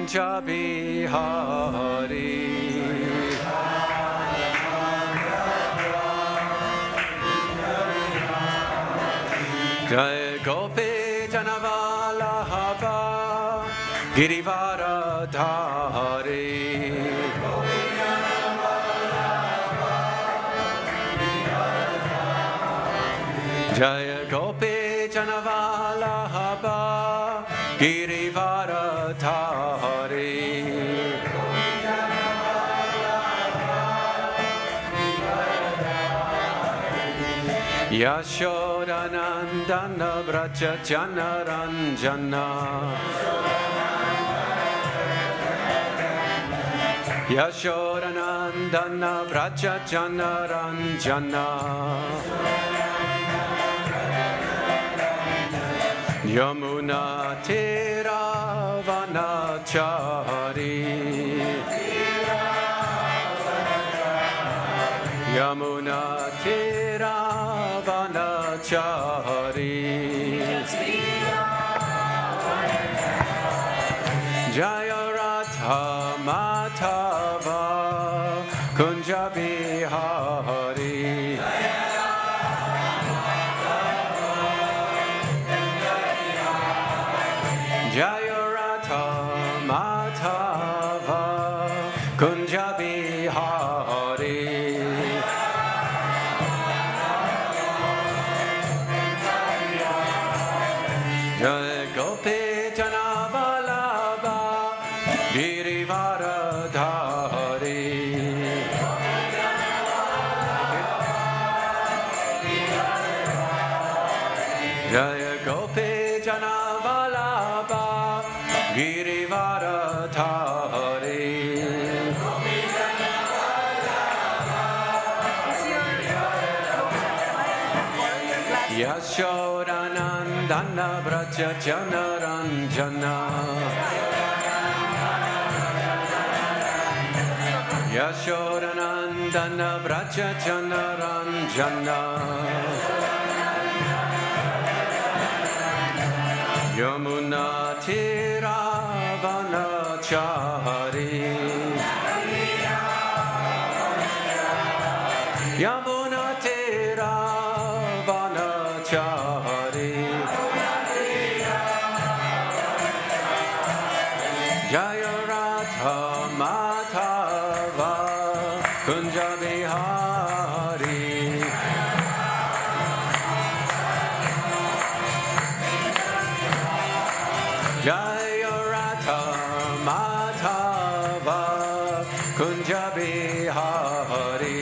Kunja Bihari. Jai Gopi Janavallabha Girivara Dhari. Jai Gopi Janavallabha Girivara Dhari. Yashodanandana Vraja Janaranjana. Yashodanandana Vraja Janaranjana. Yamuna Tiravanachari. Yamuna Tiravanachari. Jaya Radha Madhava Kunja Bihari. Jaya Radha Madhava Kunja Bihari. Jai Gopi Janavallabha Girivara Dhari. Jai Gopi Janavallabha Girivara Dhari. Yashodanandana Vraja Janaranjana. Yashodanandana Vraja Janaranjana. Yamuna Tiravanachari. Yamuna Tiravanachari. Jaya Radha Madhava Kunja Bihari. Jaya Radha Madhava Kunja Bihari.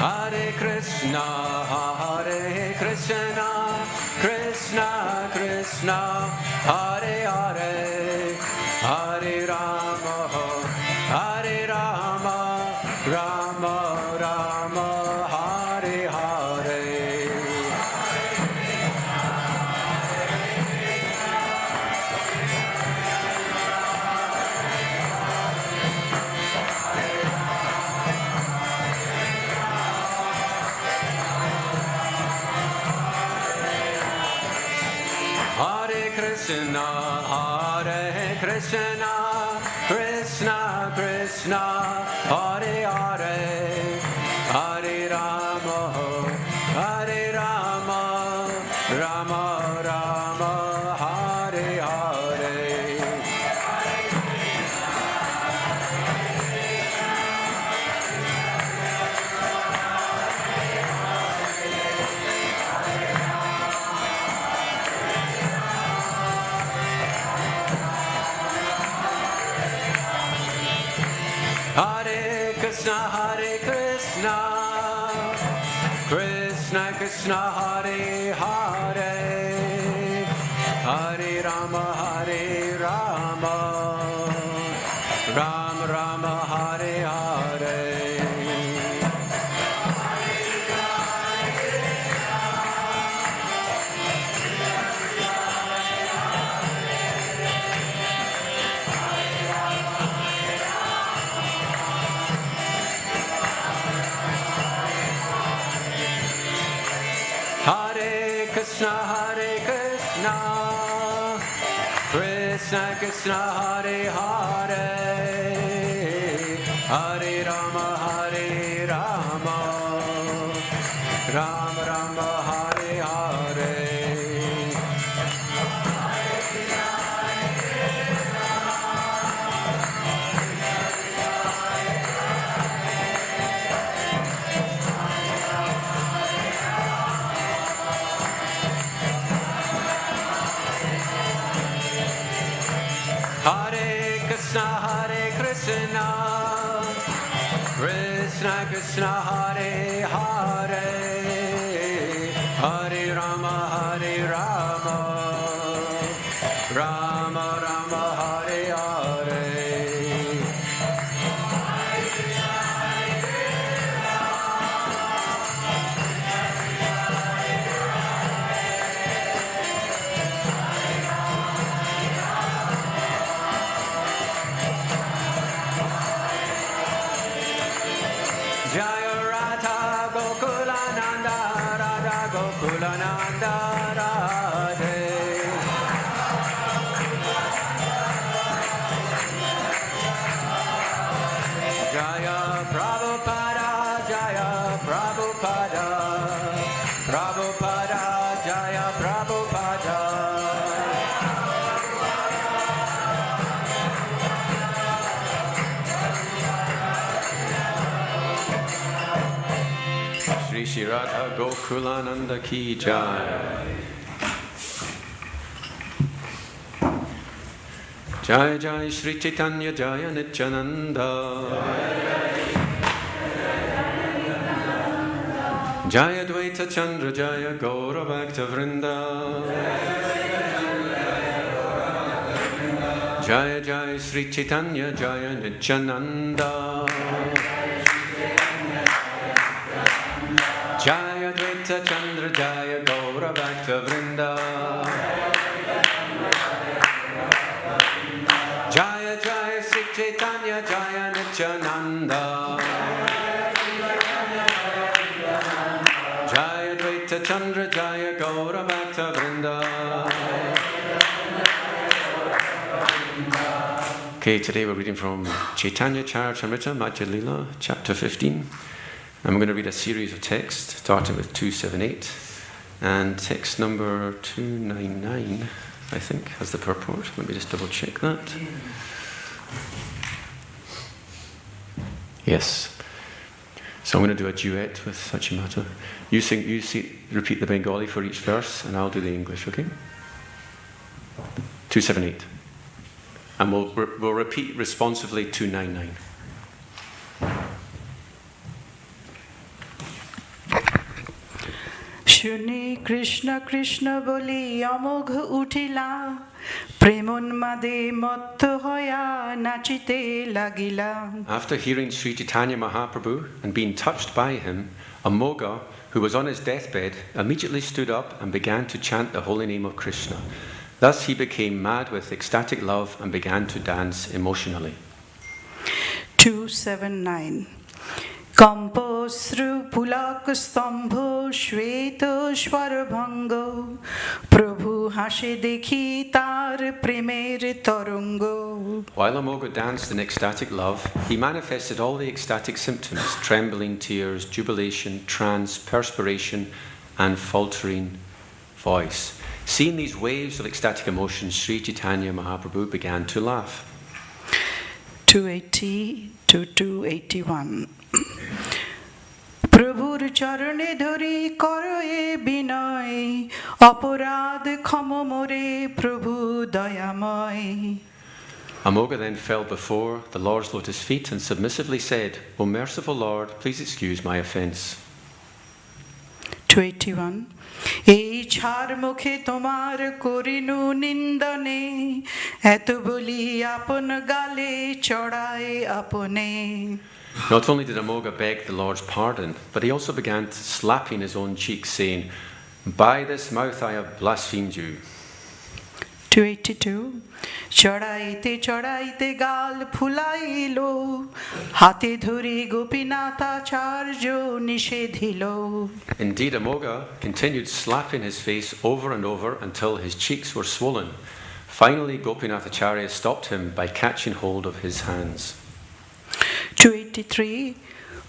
Hare Krishna, Krishna Krishna, Hare Hare, Hare Rama, Rama Rama, Hare Hare. Hare Krishna, Krishna Krishna, Hare Hare, Hare Rama, Rama Rama, Hare Hare. Hare Krishna, Krishna Krishna, Hare Hare, Hare Rama, Rama Rama, Hare Hare. Krishna, Krishna Krishna, Hare Hare, Hare Rama, Rama Rama, Hare Hare. Hare Krishna, Krishna Krishna, Hare Hare, Hare Rama, Rama Rama, Hare Hare. Jaya Radha Gokulananda, Radha Gokulananda, Radhe. Jaya Prabhupada, Prabhupada, Jaya Prabhupada. Shri Radha Gokulananda ki jai. Jai Jai Shri Caitanya Jaya Nityananda. Jaya Dvaita Chandra Jaya Gaura Bhakta Vrinda. Jaya Jai Shri Caitanya Jaya Nityananda. Jaya Dvaita Chandra Jaya Gaura Bhakta Vrinda. Jaya Jaya Sri Caitanya Jaya Nityananda. Jaya Dvaita Chandra Jaya Gaura Bhakta Vrinda. Okay, today we're reading from Caitanya-Caritāmṛta, Madhya-lilā, chapter 15. I'm going to read a series of texts, starting with 278, and text number 299, I think, has the purport. Let me just double check that. Yes. So I'm going to do a duet with Sachimata. You repeat the Bengali for each verse, and I'll do the English, okay? 278. And we'll repeat responsively 299. শুনি কৃষ্ণ কৃষ্ণ বলি অমোঘ উঠিলা প্রেমোন্মাদে মত্ত হয়া নাচিতে লাগিলা. After hearing Sri Chaitanya Mahaprabhu and being touched by him, Amoga, who was on his deathbed, immediately stood up and began to chant the holy name of Krishna. Thus he became mad with ecstatic love and began to dance emotionally. 279 কম্পশ্রু Pulak স্তম্ভ শ্বেত স্বরভঙ্গ প্রভু হাসে দেখি তার প্রেমের তরঙ্গ. While Amoga danced in ecstatic love, he manifested all the ecstatic symptoms: trembling tears, jubilation, trance, perspiration, and faltering voice. Seeing these waves of ecstatic emotion, Sri Chaitanya Mahaprabhu began to laugh. 280 to 281 প্রভুর চরণে ধরি করয়ে বিনয় অপরাধ ক্ষম মোরে প্রভু দয়াময়. Amoga then fell before the Lord's lotus feet and submissively said, "O merciful Lord, please excuse my offense." 281 এই ছার মুখে তোমার করিনু নিন্দনে এত বলি আপন গালে চড়ায় আপনে. Not only did Amoga beg the Lord's pardon, but he also began slapping his own cheek, saying, "By this mouth I have blasphemed you." 282 চড়াইতে চড়াইতে গাল ফুলাইল হাতে ধরে গোপীনাথাচার্য নিষেধিল Indeed, Amoga continued slapping his face over and over until his cheeks were swollen. Finally, Gopinathacharya stopped him by catching hold of his hands. 283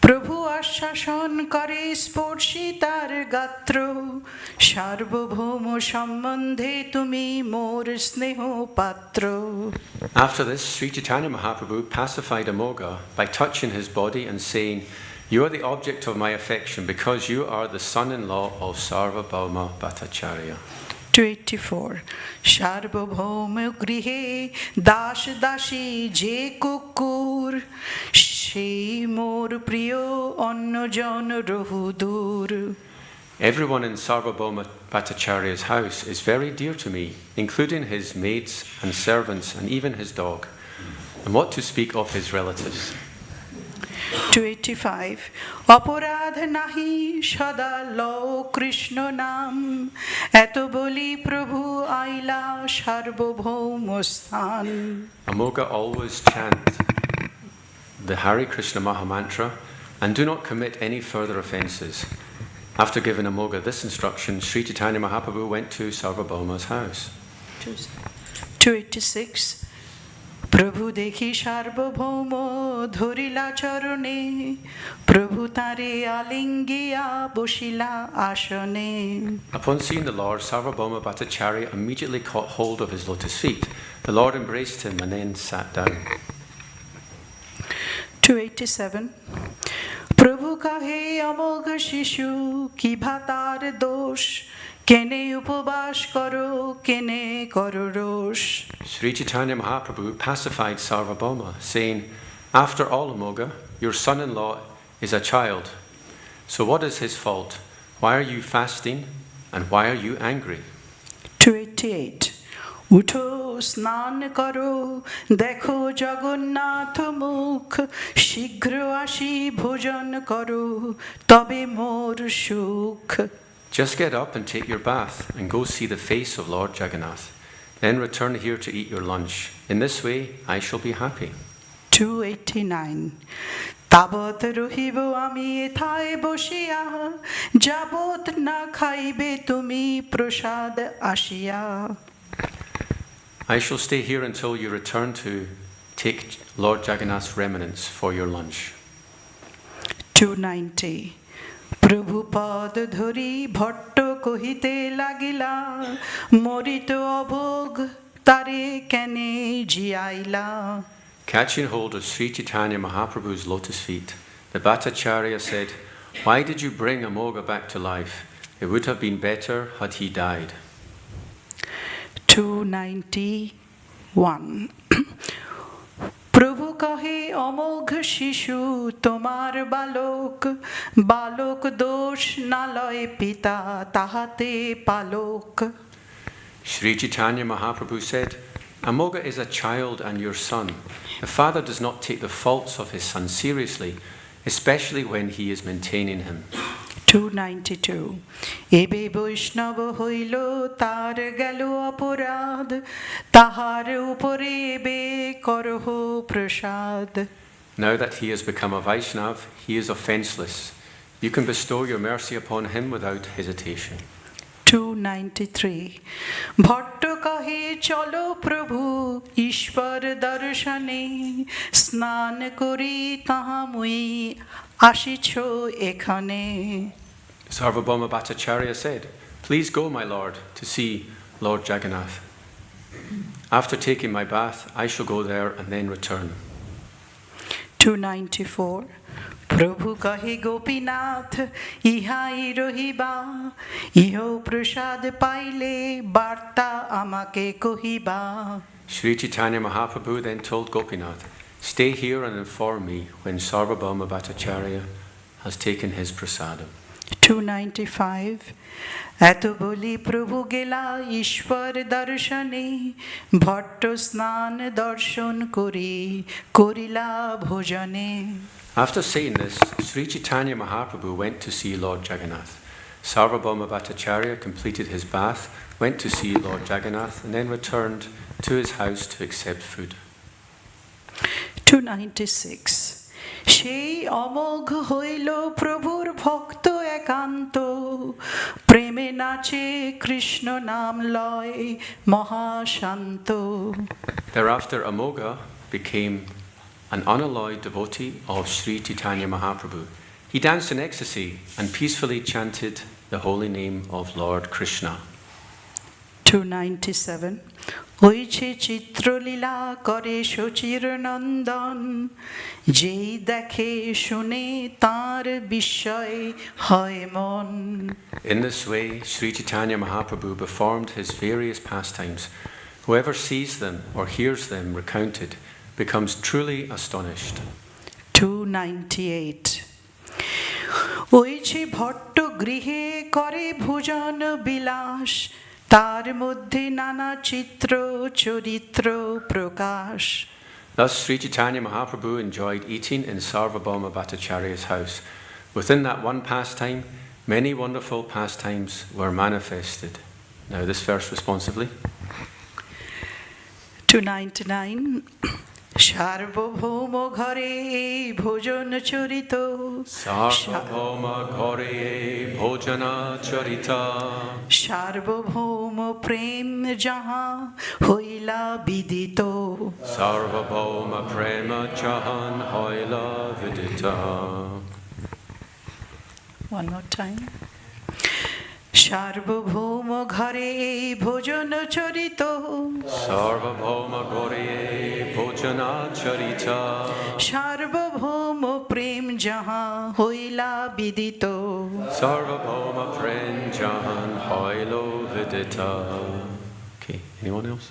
প্রভু আশ্বাসন করে স্পর্শী তার গাত্র সার্বভৌম সম্বন্ধে তুমি মোর স্নেহ পাত্র After this, Sri Chaitanya Mahaprabhu pacified Amoga by touching his body and saying, "You are the object of my affection because you are the son-in-law of Sarvabhauma Bhattacharya." 284 সার্বভৌম গৃহে দাস দাসী যে কুকুর সেই মোর প্রিয় অন্যজন রহু দূর Everyone in Sarvabhauma Bhattacharya's house is very dear to me, including his maids and servants and even his dog. And what to speak of his relatives? 285 অপরাধ নাহি সদা লও কৃষ্ণ নাম এত বলি প্রভু আইলা সার্বভৌম স্থান Amoga always chant the Hare Krishna Mahamantra and do not commit any further offences. After giving Amoga this instruction, Sri Chaitanya Mahaprabhu went to Sarvabhauma's house. 286 প্রভু দেখি সার্বভৌম ধরিলা চরণে প্রভু তারে আলিঙ্গিয়া বসিলা আসনে Upon seeing the Lord, Sarvabhauma Bhattacharya immediately caught hold of his lotus feet. The Lord embraced him and then sat down. 287 প্রভু কাহে অমোঘ শিশু কি ভাতার দোষ কেনে উপবাস করো কেনে করো রোষ Sri Chaitanya Mahaprabhu pacified Sarvabhauma, saying, "After all, Amoga, your son-in-law is a child. So what is his fault? Why are you fasting and why are you angry?" 288 উঠো স্নান করো দেখো জগন্নাথ মুখ শীঘ্র আসি ভোজন করো তবে মোর সুখ Just get up and take your bath and go see the face of Lord Jagannath. Then return here to eat your lunch. In this way, I shall be happy. 289 তাবৎ রহিব আমি এথায় বসিয়া যাবৎ না খাইবে তুমি প্রসাদ আসিয়া I shall stay here until you return to take Lord Jagannath's remnants for your lunch. 290 প্রভু পদ ধরি ভট্ট কহিতে লাগিলা মরিত অভোগ তারে কেনে জিয়াইলা Catching hold of Sri Chaitanya Mahaprabhu's lotus feet, the Bhattacharya said, "Why did you bring Amoga back to life? It would have been better had he died." 291 প্রভু কহে অমোঘ শিশু তোমার বালক বালক দোষ না লয় পিতা তাহাতে পালক Sri Chaitanya Mahaprabhu said, "Amoga is a child and your son. The father does not take the faults of his son seriously, especially when he is maintaining him." 292 এবে বৈষ্ণব হইল তার গেল অপরাধ তাহার উপরে এবে করহ প্রসাদ Now that he has become a Vaishnav, he is offenceless. You can bestow your mercy upon him without hesitation. 293 Bhatt কহে চলো প্রভু ঈশ্বর দর্শনে স্নান করি তাহা মুই আসিছ এখানে Sarvabhauma Bhattacharya said, "Please go, my lord, to see Lord Jagannath. After taking my bath, I shall go there and then return." 294 প্রভু কহে গোপীনাথ ইহাই রহিবা ইহ প্রসাদ পাইলে বার্তা আমাকে কহিবা Sri Chaitanya Mahaprabhu then told Gopinath, "Stay here and inform me when Sarvabhauma Bhattacharya has taken his prasadam." 295 এত বলি প্রভু গেলা ঈশ্বর দর্শনে ভট্ট স্নান দর্শন করি করিলা ভোজনে After saying this, Sri Chaitanya Mahaprabhu went to see Lord Jagannath. Sarvabhauma Bhattacharya completed his bath, went to see Lord Jagannath, and then returned to his house to accept food. 296. সেই অমোঘ হইল প্রভুর ভক্ত একান্ত প্রেমে নাচে কৃষ্ণ নাম লয় মহাশান্ত. Thereafter, Amogha became an unalloyed devotee of Sri Caitanya Mahaprabhu. He danced in ecstasy and peacefully chanted the holy name of Lord Krishna. 297. হইছে চিত্রলীলা করে শচীর নন্দন যেই দেখে শুনে তার বিস্ময় হয় মন. In this way, Sri Caitanya Mahaprabhu performed his various pastimes. Whoever sees them or hears them recounted becomes truly astonished. 298. হইছে ভট্ট গৃহে করে ভোজন বিলাস তার মধ্যে নানা চিত্র চরিত্র প্রকাশ. Thus, Sri Caitanya Mahaprabhu enjoyed eating in Sarvabhauma Bhattacharya's house. Within that one pastime, many wonderful pastimes were manifested. Now, this verse responsively. 299. সার্বভৌম ঘরে ভোজন চরিত সার্বভৌম ঘরে ভোজনা চরিতা সার্বভৌম প্রেম যাহা হইলা বিদিত সার্বভৌম প্রেম যাহান হইলা বিদিত. One more time. সার্বভৌম ঘরে ভোজন চরিত সার্বভৌম ঘরে ভোজনা চরিতা সার্বভৌম প্রেম যাহা হইলা বিদিত সার্বভৌম প্রেম যাহান হইলা বিদিত. Okay, anyone else?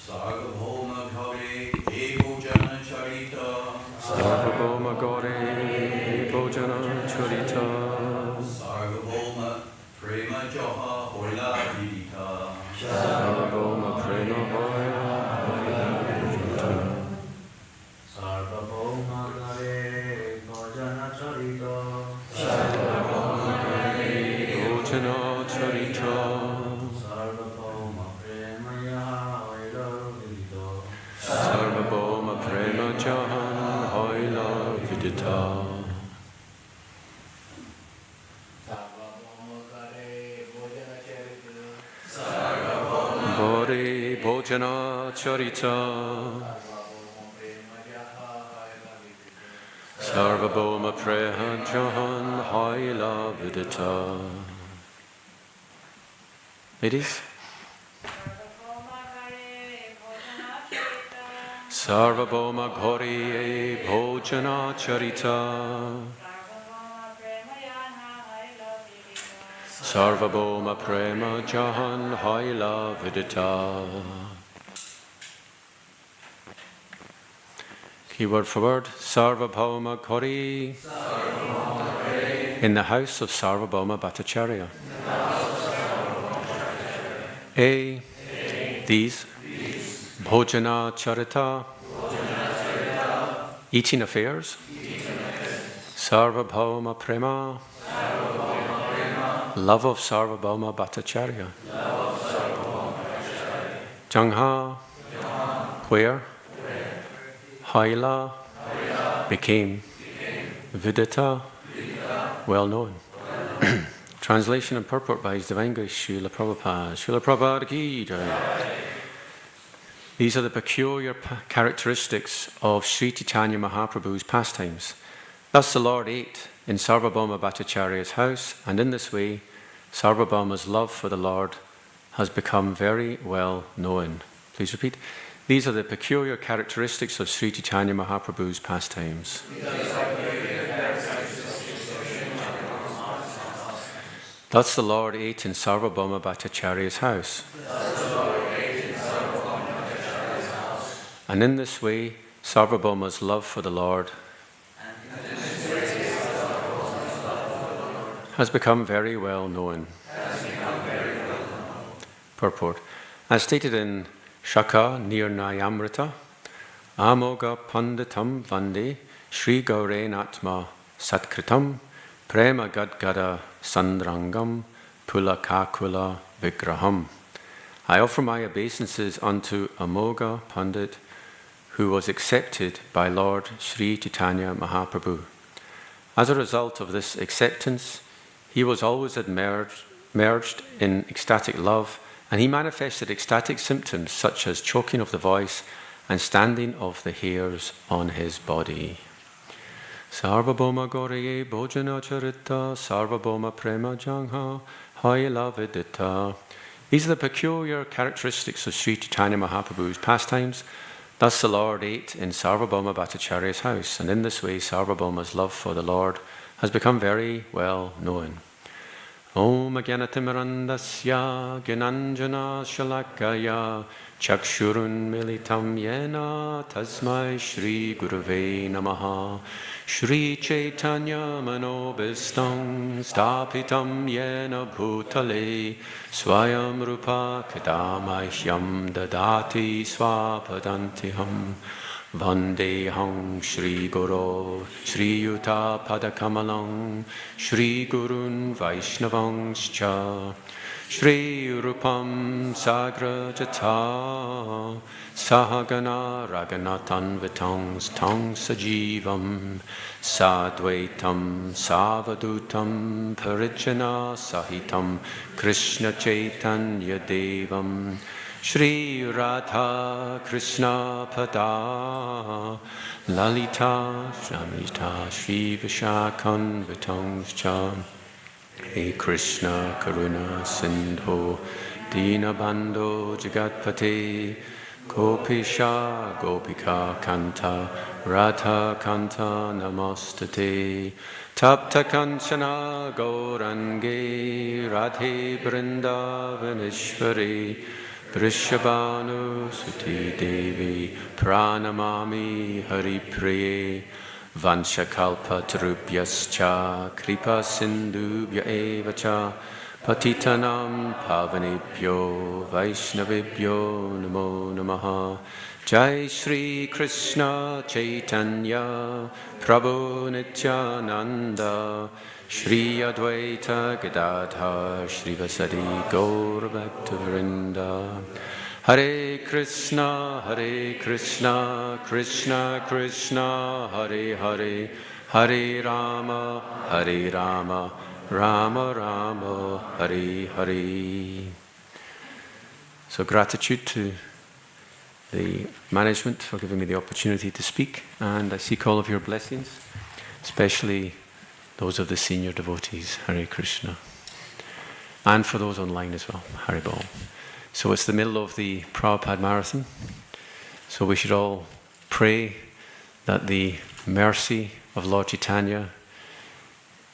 সার্বভৌম ঘরে ভোজন চরিতা সার্বভৌম ঘরে ভোজনা চরিতা সার্বভৌম প্রেম যাহা হইলা বিদিতা সার্বভৌম প্রেম হইলা বিদিতা. সার্বভৌম ঘরে ভোজন চরিতা সার্বভৌম ঘরে ভোজনা চরিতা সার্বভৌম প্রেম যাহা হইলা বিদিতা সার্বভৌম প্রেম যাহান হইলা Bidita. Bhore Bhojana Charita Sarvabhauma Preha Jahan Haila Vidita. Ladies? Sarvabhauma Ghori Bhojana Charita Sarvabhauma Prema Jahan Haila Vidita. Keyword for word, Sarvabhauma Ghori, in the house of Sarvabhauma Bhattacharya. A. These. Bhojana Charita, eating affairs. Sarvabhauma Prema, love of Sarvabhauma Bhattacharya. Jangha, where? Haila, became. Vidita, well known. Translation and purport by His Divine Grace Srila Prabhupada. Srila Prabhupada ki jai. These are the peculiar characteristics of Sri Caitanya Mahaprabhu's pastimes. Thus the Lord ate in Sarvabhauma Bhattacharya's house, and in this way Sarvabhauma's love for the Lord has become very well known. Please repeat. These are the peculiar characteristics of Sri Caitanya Mahaprabhu's pastimes. Thus the Lord ate in Sarvabhauma Bhattacharya's house. And in this way, Sarvabhauma's love for the Lord has become very well known. Purport. As stated in Caitanya-Caritāmṛta, Amoga Panditam Vande Sri Gaurenatma Satkritam Prema Gadgada Sandrangam Pulakakula Vigraham. I offer my obeisances unto Amoga Pandit, who was accepted by Lord Sri Chaitanya Mahaprabhu. As a result of this acceptance, he was always merged in ecstatic love, and he manifested ecstatic symptoms such as choking of the voice and standing of the hairs on his body. Sarvabhauma Gauriye Bhojanacharita Sarvabhauma Prema Jangha Hayala Vidita. These are the peculiar characteristics of Sri Chaitanya Mahaprabhu's pastimes. Thus the Lord ate in Sarvabhauma Bhattacharya's house, and in this way Sarvabhauma's love for the Lord has become very well known. Om Jnanatimirandasya Gyananjana Shalakaya Chakshurun Militam Yena Tasmai Shri Gurave Namaha. Shri Chaitanya Manobhistam Stapitam Yena Bhutale Swayam Rupa Kadamahyam Dadati Swapadantiham Vandeham Shri Guru Shri Yuta Padakamalam Shri Gurun Vaishnavangscha Shri Rupam Sagra Jata Sahagana Raganatan Vitangs Tang Sajivam Sadvaitam Savadutam Parijana Sahitam Krishna Chaitanya Devam Shri Radha Krishna Pada Lalita Shamita Shri Vishakan Vitangscha Hey Krishna Karuna Sindho Dinabandho Jagatpate Gopisha Gopika Kanta Radha Kanta Namastate Tapta Kanchana Gaurange Radhe Vrindavaneshwari Vrishabhanu Suti Devi Pranamami Haripriye Vanshakalpa Tarubhyascha Kripa Sindhubhya Evacha Patitanam Pavanebhyo Vaishnavibhyo Namo Namaha. Jai Shri Krishna Chaitanya Prabhu Nityananda Shri Advaita Gadadhar Shri Vasadi Gaur Bhaktivinoda. Hare Krishna Krishna Krishna Hare Hare Hare Rama Rama Rama Hare Hare. So gratitude to the management for giving me the opportunity to speak, and I seek all of your blessings, especially those of the senior devotees. Hare Krishna. And for those online as well. Hare Bol. So it's the middle of the Prabhupada Marathon, so we should all pray that the mercy of Lord Chaitanya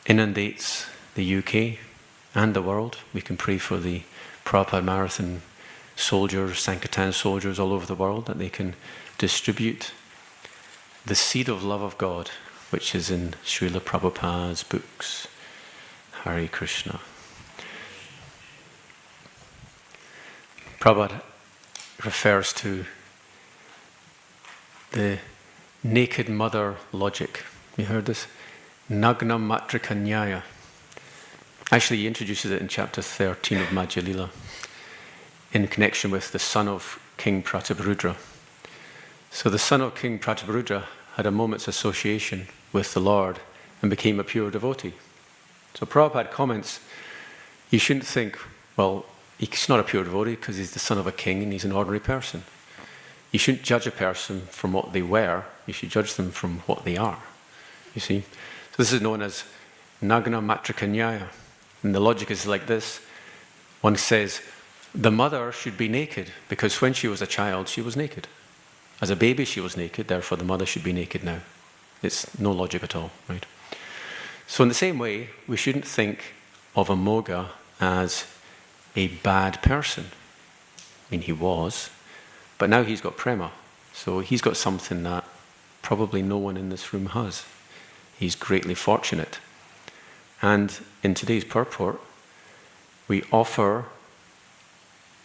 inundates the UK and the world. We can pray for the Prabhupada Marathon soldiers, Sankirtan soldiers all over the world, that they can distribute the seed of love of God, which is in Srila Prabhupada's books. Hare Krishna. Prabhupada refers to the naked mother logic. You heard this? Nagna Matrika Nyaya. Actually, he introduces it in chapter 13 of Madhya-lilā in connection with the son of King Prataparudra. So the son of King Prataparudra had a moment's association with the Lord and became a pure devotee. So Prabhupada comments, you shouldn't think, well, he's not a pure devotee because he's the son of a king and he's an ordinary person. You shouldn't judge a person from what they were, you should judge them from what they are. You see? So this is known as Nagna Matrika Nyaya. And the logic is like this. One says, the mother should be naked because when she was a child, she was naked. As a baby, she was naked, therefore the mother should be naked now. It's no logic at all, right? So in the same way, we shouldn't think of Amoga as a bad person. I mean, he was, but now he's got prema. So he's got something that probably no one in this room has. He's greatly fortunate. And in today's purport, we offer,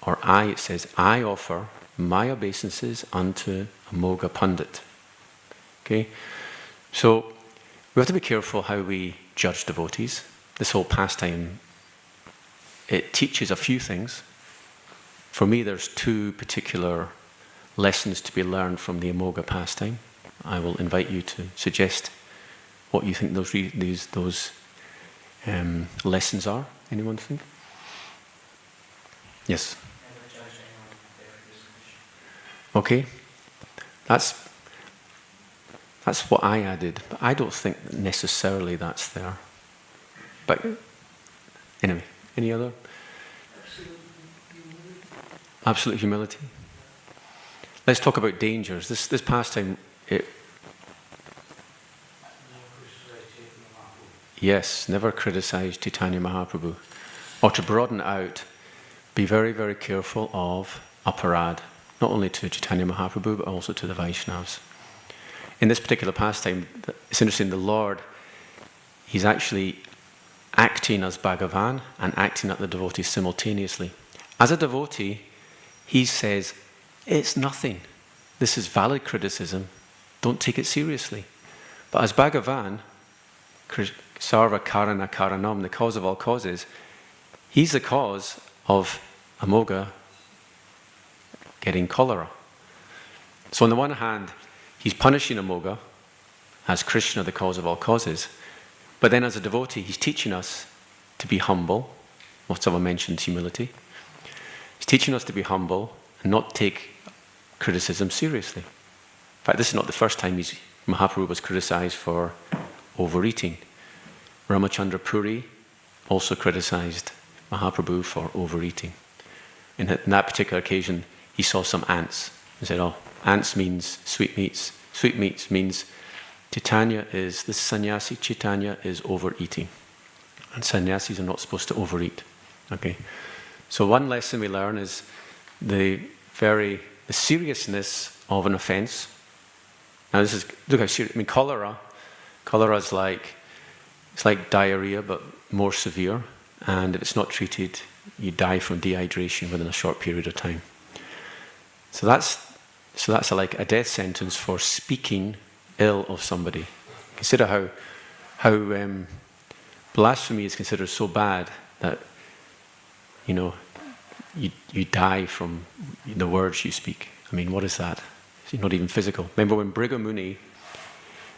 it says, I offer my obeisances unto Amoga Pandit. Okay? So we have to be careful how we judge devotees. This whole pastime, it teaches a few things. For me, there's two particular lessons to be learned from the Amoga pastime. I will invite you to suggest what you think those lessons are. Anyone think? Yes. Okay, that's what I added, but I don't think necessarily that's there. But anyway, any other? Absolute humility. Let's talk about dangers. This pastime, yes, never criticize Caitanya Mahaprabhu. Or to broaden it out, be very, very careful of aparad, not only to Caitanya Mahaprabhu, but also to the Vaishnavas. In this particular pastime, it's interesting, the Lord, he's actually acting as Bhagavan and acting at the devotee simultaneously. As a devotee, he says, it's nothing. This is valid criticism. Don't take it seriously. But as Bhagavan, Sarva Karana Karanam, the cause of all causes, he's the cause of Amoga getting cholera. So on the one hand, he's punishing Amoga as Krishna, the cause of all causes. But then as a devotee, he's teaching us to be humble. Most of them mentioned humility. He's teaching us to be humble and not take criticism seriously. In fact, this is not the first time Mahaprabhu was criticized for overeating. Ramachandra Puri also criticized Mahaprabhu for overeating. In that particular occasion, he saw some ants. He said, oh, ants means sweetmeats. Sweetmeats means this sannyasi Chaitanya is overeating. And sannyasis are not supposed to overeat. Okay. So one lesson we learn is the seriousness of an offense. Now look how serious, cholera is it's like diarrhea, but more severe. And if it's not treated, you die from dehydration within a short period of time. So that's like a death sentence for speaking ill of somebody. Consider how blasphemy is considered so bad that you die from the words you speak. I mean, what is that? It's not even physical. Remember when Briga Muni,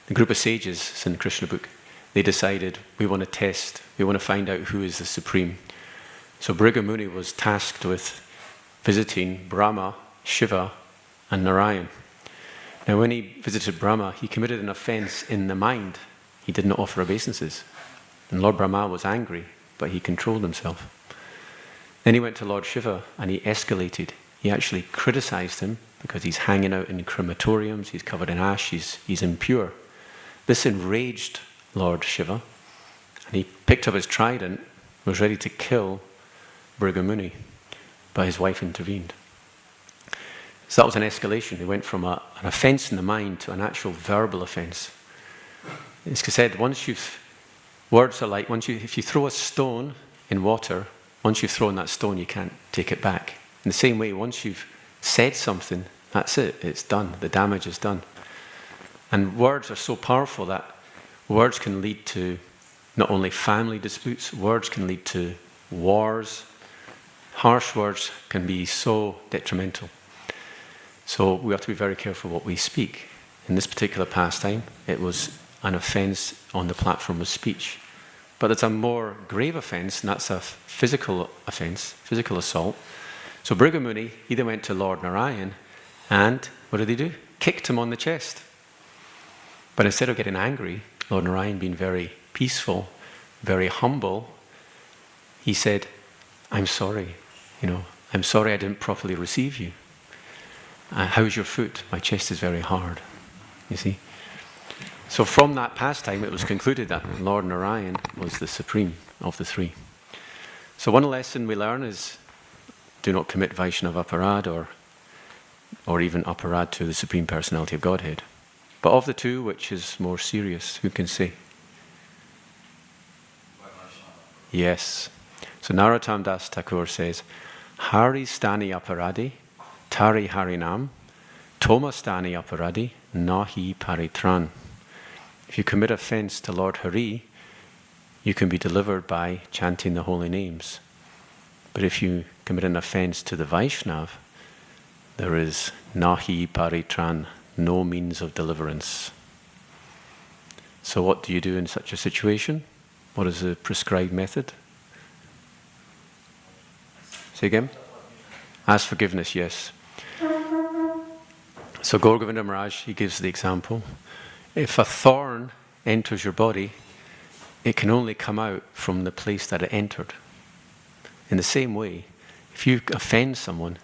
the group of sages, it's in the Krishna book, they decided, we want to find out who is the supreme. So Briga Muni was tasked with visiting Brahma, Shiva, and Narayan. Now when he visited Brahma, he committed an offense in the mind. He did not offer obeisances. And Lord Brahma was angry, but he controlled himself. Then he went to Lord Shiva and he escalated. He actually criticized him because he's hanging out in crematoriums, he's covered in ash, he's impure. This enraged Lord Shiva, and he picked up his trident, was ready to kill Briga Muni, but his wife intervened. So that was an escalation. They went from an offense in the mind to an actual verbal offense. It's said, words are like, if you throw a stone in water, once you've thrown that stone, you can't take it back. In the same way, once you've said something, that's it, it's done, the damage is done. And words are so powerful that words can lead to not only family disputes, words can lead to wars. Harsh words can be so detrimental. So we have to be very careful what we speak. In this particular pastime, it was an offense on the platform of speech. But it's a more grave offense, and that's a physical offense, physical assault. So Briga Muni, he then went to Lord Narayan, and what did he do? Kicked him on the chest. But instead of getting angry, Lord Narayan being very peaceful, very humble, he said, I'm sorry, I'm sorry I didn't properly receive you. How's your foot? My chest is very hard, you see. So from that pastime, it was concluded that Lord Narayan was the supreme of the three. So one lesson we learn is do not commit Vaishnava aparad or even aparad to the Supreme Personality of Godhead. But of the two, which is more serious? Who can say? Yes. So Narottam Das Thakur says, Hari stani aparadi, tari harinam, toma stani aparadi, nahi paritran. If you commit offense to Lord Hari, you can be delivered by chanting the holy names. But if you commit an offense to the Vaishnav, there is nahi paritran, no means of deliverance. So what do you do in such a situation? What is the prescribed method? Say again? Ask forgiveness, yes. So Gaur Govinda Maharaj, he gives the example. If a thorn enters your body, it can only come out from the place that it entered. In the same way, if you offend someone,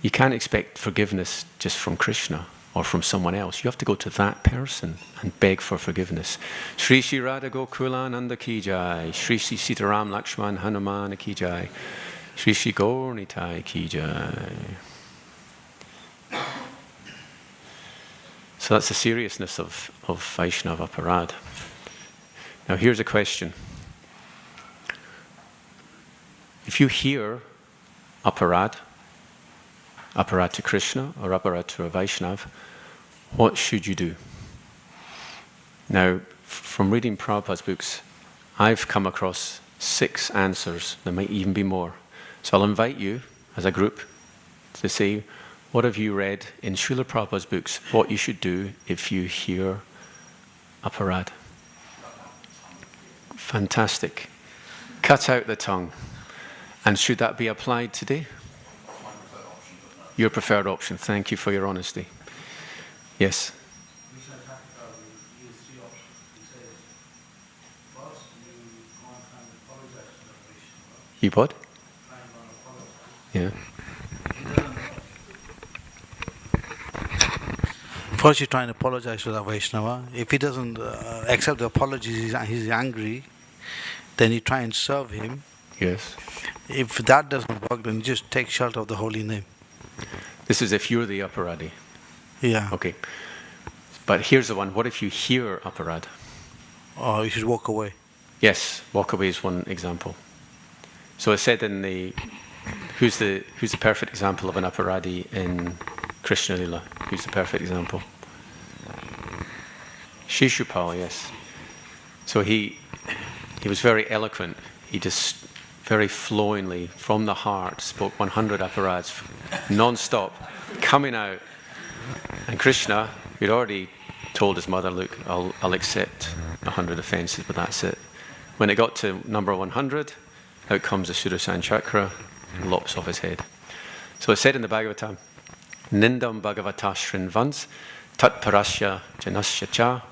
you can't expect forgiveness just from Krishna or from someone else. You have to go to that person and beg for forgiveness. Shri Shri Radha Gokulananda ki jai, Shri Shri Sitaram Lakshman Hanuman ki jai, Shri Shri Gaur Nitai ki jai. So that's the seriousness of Vaishnava Aparad. Now here's a question. If you hear aparad to Krishna or aparad to a Vaishnav, what should you do? Now, from reading Prabhupada's books, I've come across 6 answers. There might even be more. So I'll invite you, as a group, to say, what have you read in Srila Prabhupada's books, what you should do if you hear aparad? Fantastic. Cut out the tongue. And should that be applied today? Your preferred option. Thank you for your honesty. Yes? You what? Yeah. First you try and apologize to the Vaishnava. If he doesn't accept the apologies, he's angry, then you try and serve him. Yes. If that doesn't work, then you just take shelter of the holy name. This is if you're the aparadi. Yeah. Okay. But here's the one. What if you hear aparad? Or you should walk away. Yes, walk away is one example. So it's said in the who's the perfect example of an aparadi in Krishna-lilā? Who's the perfect example? Shishupal, yes. So he was very eloquent. He just very flowingly, from the heart, spoke 100 aparads, non-stop, coming out. And Krishna, he'd already told his mother, look, I'll accept 100 offences, but that's it. When it got to number 100, out comes the Sudarshan Chakra, and lops off his head. So it's said in the Bhagavatam, Nindam Bhagavata Shrinvans, Tat Parasya Janasya Cha,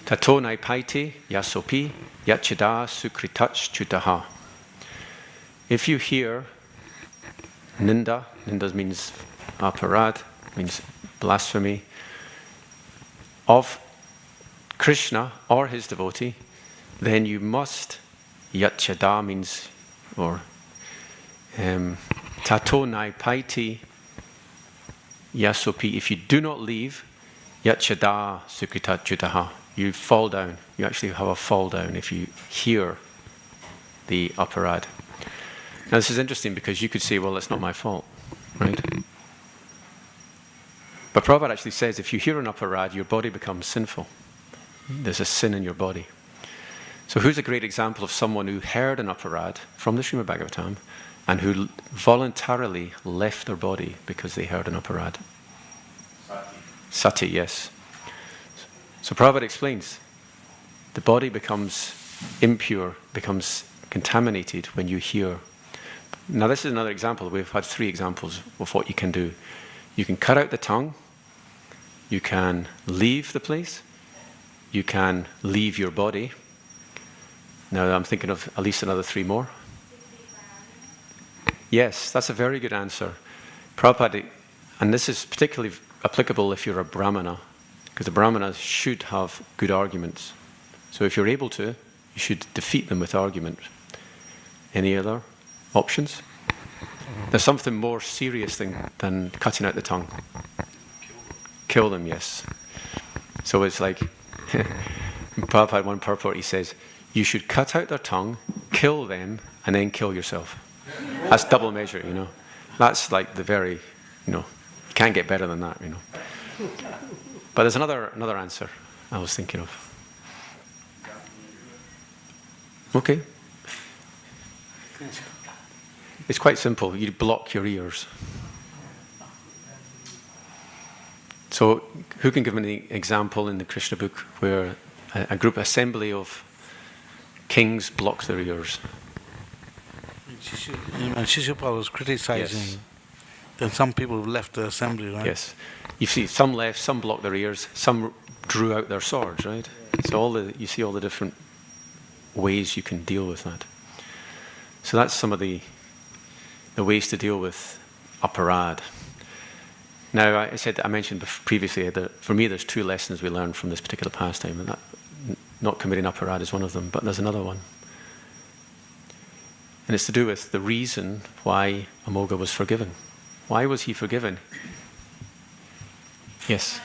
Tato Naipaiti Yasopi, Yachida Sukritach Chutaha. If you hear Ninda means aparad, means blasphemy, of Krishna or his devotee, then you must, Yachada means, or Tato Naipaiti Yasopi, if you do not leave, Yachada Sukritat Jutaha, you fall down. You actually have a fall down if you hear the aparad. Now this is interesting because you could say, well, it's not my fault, right? But Prabhupada actually says if you hear an aparad, your body becomes sinful. There's a sin in your body. So who's a great example of someone who heard an aparad from the Srimad Bhagavatam and who voluntarily left their body because they heard an aparad? Sati, yes. So Prabhupada explains, the body becomes impure, becomes contaminated when you hear. Now this is another example. We've had 3 examples of what you can do. You can cut out the tongue, you can leave the place, you can leave your body. Now I'm thinking of at least another 3 more. Yes, that's a very good answer. Prabhupada, and this is particularly applicable if you're a Brahmana, because the Brahmanas should have good arguments. So if you're able to, you should defeat them with argument. Any other options? There's something more serious than cutting out the tongue. Kill them, yes. So it's like, Prabhupada, one purport, he says, you should cut out their tongue, kill them, and then kill yourself. That's double measure, you know. That's like the very, you know, you can't get better than that, you know. But there's another answer I was thinking of. Okay. It's quite simple. You block your ears. So, who can give me an example in the Krishna book where a group assembly of kings blocked their ears? And Shishupal was criticizing. Yes. Then some people left the assembly, right? Yes. You see, some left, some blocked their ears, some drew out their swords, right? So you see all the different ways you can deal with that. So that's some of the ways to deal with aparad. Now, I mentioned previously that for me there's two lessons we learn from this particular pastime, and that not committing aparad is one of them, but there's another one. And it's to do with the reason why Amoga was forgiven. Why was he forgiven? Yes.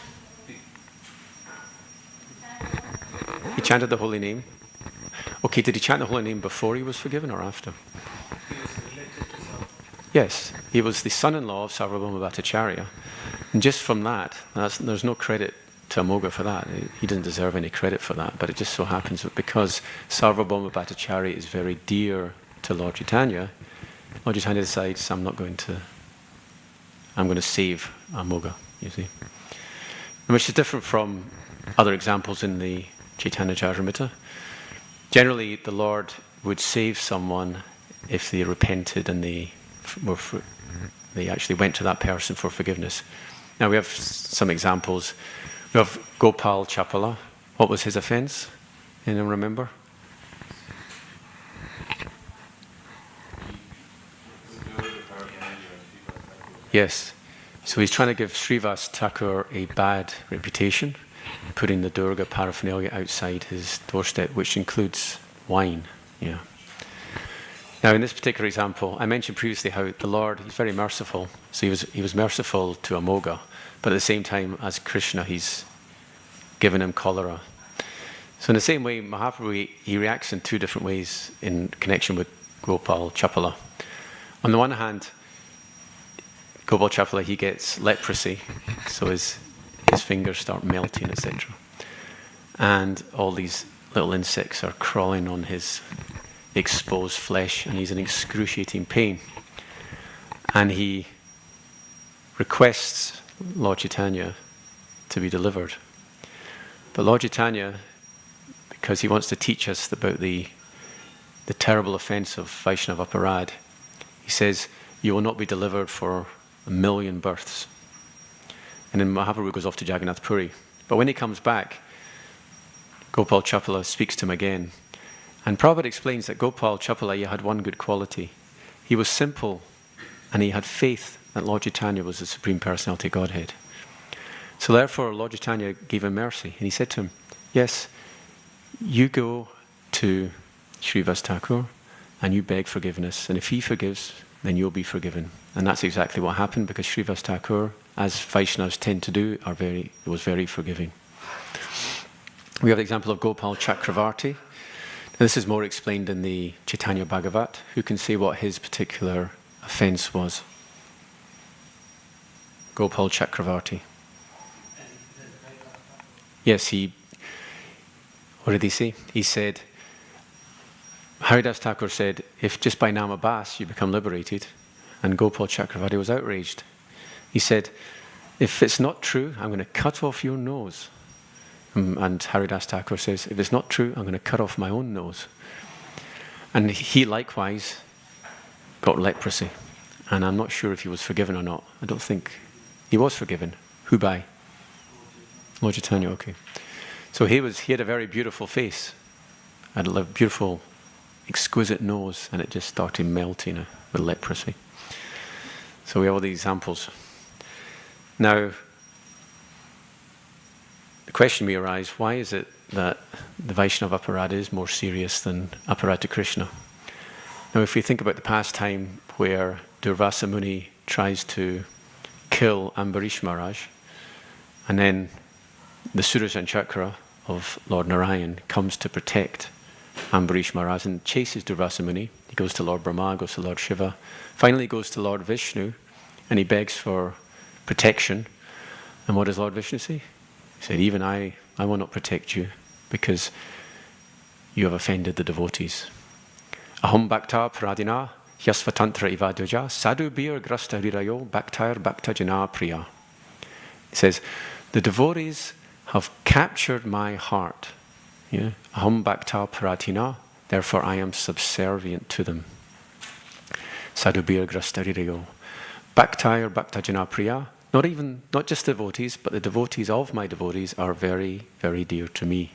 He chanted the holy name. Okay, did he chant the holy name before he was forgiven or after? Yes, he was the son-in-law of Sarvabhauma Bhattacharya. And just from that, there's no credit to Amoga for that. He didn't deserve any credit for that, but it just so happens that because Sarvabhauma Bhattacharya is very dear to Lord Chaitanya decides, I'm going to save Amoga, you see. And which is different from other examples in the Caitanya-Caritāmṛta. Generally, the Lord would save someone if they repented and they actually went to that person for forgiveness. Now we have some examples. We have Gopal Chapala. What was his offence? Anyone remember? Yes. So he's trying to give Srivas Thakur a bad reputation, putting the Durga paraphernalia outside his doorstep, which includes wine. Yeah. Now, in this particular example, I mentioned previously how the Lord, he's very merciful. So he was merciful to Amoga, but at the same time, as Krishna, he's given him cholera. So in the same way, Mahaprabhu, he reacts in two different ways in connection with Gopal Chapala. On the one hand, Gopal Chapala, he gets leprosy, so his fingers start melting, etc. And all these little insects are crawling on his exposed flesh, and he's in excruciating pain. And he requests Lord Chaitanya to be delivered. But Lord Chaitanya, because he wants to teach us about the terrible offence of Vaishnava aparad, he says, you will not be delivered for 1,000,000 births. And then Mahaprabhu goes off to Jagannath Puri. But when he comes back, Gopal Chapala speaks to him again. And Prabhupada explains that Gopal Chapala, he had one good quality. He was simple, and he had faith that Lord Chaitanya was the Supreme Personality of Godhead. So therefore, Lord Chaitanya gave him mercy. And he said to him, yes, you go to Srivas Thakur, and you beg forgiveness. And if he forgives, then you'll be forgiven. And that's exactly what happened, because Srivas Thakur, as Vaishnavas tend to do, was very forgiving. We have the example of Gopal Chakravarti. Now, this is more explained in the Chaitanya Bhagavat. Who can say what his particular offence was? Gopal Chakravarti. Yes, what did he say? He said, Haridas Thakur said, if just by Namabas you become liberated, and Gopal Chakravarti was outraged. He said, if it's not true, I'm going to cut off your nose. And Haridas Thakur says, if it's not true, I'm going to cut off my own nose. And he likewise got leprosy. And I'm not sure if he was forgiven or not. I don't think he was forgiven. Who by? Lord Chaitanya, okay. So he had a very beautiful face. Had a beautiful, exquisite nose, and it just started melting with leprosy. So we have all these examples. Now, the question may arise, why is it that the Vaishnava aparad is more serious than aparad to Krishna? Now, if we think about the pastime where Durvasa Muni tries to kill Ambarish Maharaj, and then the Sudarshan Chakra of Lord Narayan comes to protect Ambarish Maharaj and chases Durvasa Muni. He goes to Lord Brahma, goes to Lord Shiva, finally goes to Lord Vishnu, and he begs for protection. And what does Lord Vishnu say? He said, even I will not protect you, because Durvasa Muni is very, very severe. And he said, even I will not protect you, because Durvasa Muni is very, very severe. And what does Lord Vishnu say? He said, even I will not protect you, because Durvasa Muni is very, very severe. And what does Lord Vishnu say? He said, even I will not protect you, because you have offended the devotees. Aham bhakta pradina yasvatantra ivaduja sadhu bir grasta hridayo bhaktair bhakta jana priya. It says, the devotees have captured my heart. Yeah? Aham bhakta pradina, therefore I am subservient to them. Sadhu bir grasta hridayo. Bhaktair bhakta jana priya. Not just devotees, but the devotees of my devotees are very, very dear to me.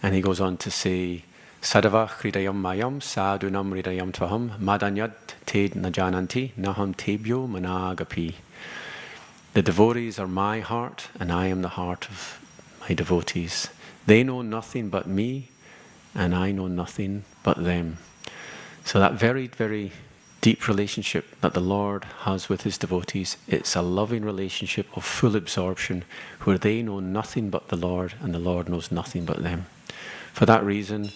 And he goes on to say, Sadhava hridayam mayam sadhunam hridayam tvaham madanyad te najananti naham tebyo managapi. The devotees are my heart, and I am the heart of my devotees. They know nothing but me, and I know nothing but them. So that very, very deep relationship that the Lord has with his devotees, it's a loving relationship of full absorption where they know nothing but the Lord and the Lord knows nothing but them. For that reason,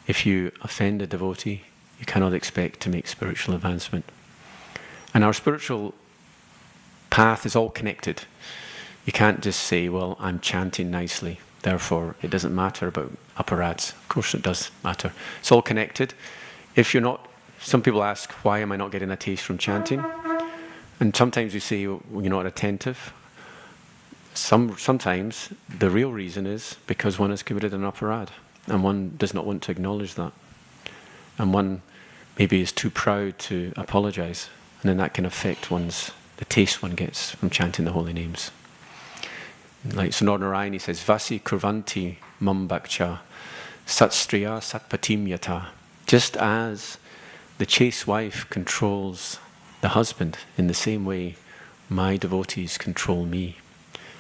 if you offend a devotee, you cannot expect to make spiritual advancement. And our spiritual path is all connected. You can't just say, well, I'm chanting nicely, therefore it doesn't matter about apparats. Of course it does matter. It's all connected. If you're not, some people ask, why am I not getting a taste from chanting? And sometimes you say, well, you're not attentive. Sometimes the real reason is because one has committed an aparad, and one does not want to acknowledge that. And one maybe is too proud to apologize, and then that can affect the taste one gets from chanting the holy names. Like Sonodnarayani says, Vasi kurvanti mam bhakcha satstriya satpatim yata. Just as the chaste wife controls the husband, in the same way my devotees control me.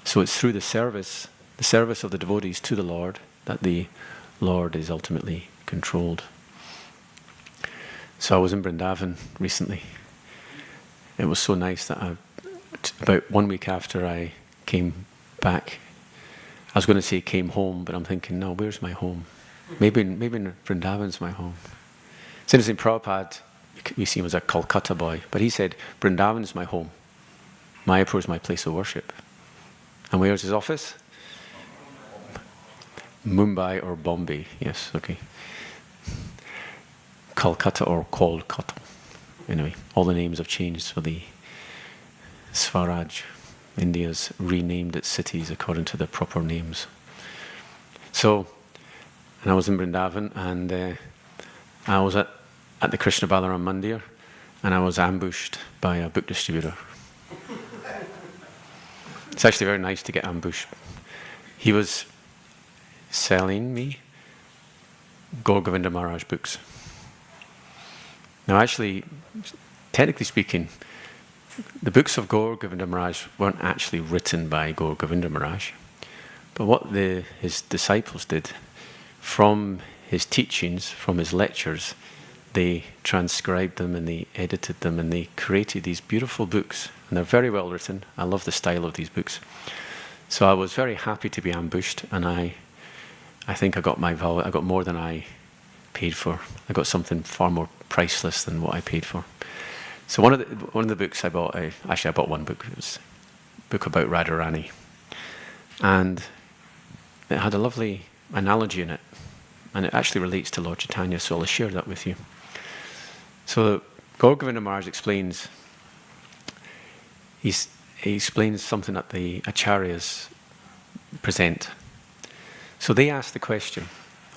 So it's through the service of the devotees to the Lord, that the Lord is ultimately controlled. So I was in Vrindavan recently. It was so nice that about 1 week after I came back, I was going to say came home, but I'm thinking, no, where's my home? Maybe Vrindavan's my home. It's interesting, Prabhupada, we see him as a Kolkata boy, but he said, Vrindavan's my home. Mayapur is my place of worship. And where's his office? Mumbai or Bombay, yes, okay. Kolkata or Kolkata. Anyway, all the names have changed for the Swaraj. India's renamed its cities according to their proper names. So, and I was in Vrindavan, and I was at the Krishna Balaram Mandir, and I was ambushed by a book distributor. It's actually very nice to get ambushed. He was selling me Govinda Maharaj books. Now actually, technically speaking, the books of Govinda Maharaj weren't actually written by Govinda Maharaj, but what his disciples did, from his teachings, from his lectures, they transcribed them and they edited them and they created these beautiful books, and they're very well written. I love the style of these books. So I was very happy to be ambushed, and I think I got I got more than I paid for. I got something far more priceless than what I paid for. So one of the books I bought, I bought one book. It was a book about Radharani, and it had a lovely analogy in it, and it actually relates to Lord Chaitanya, so I'll share that with you. So Govinda Maharaj explains, he explains something that the acharyas present. So they ask the question,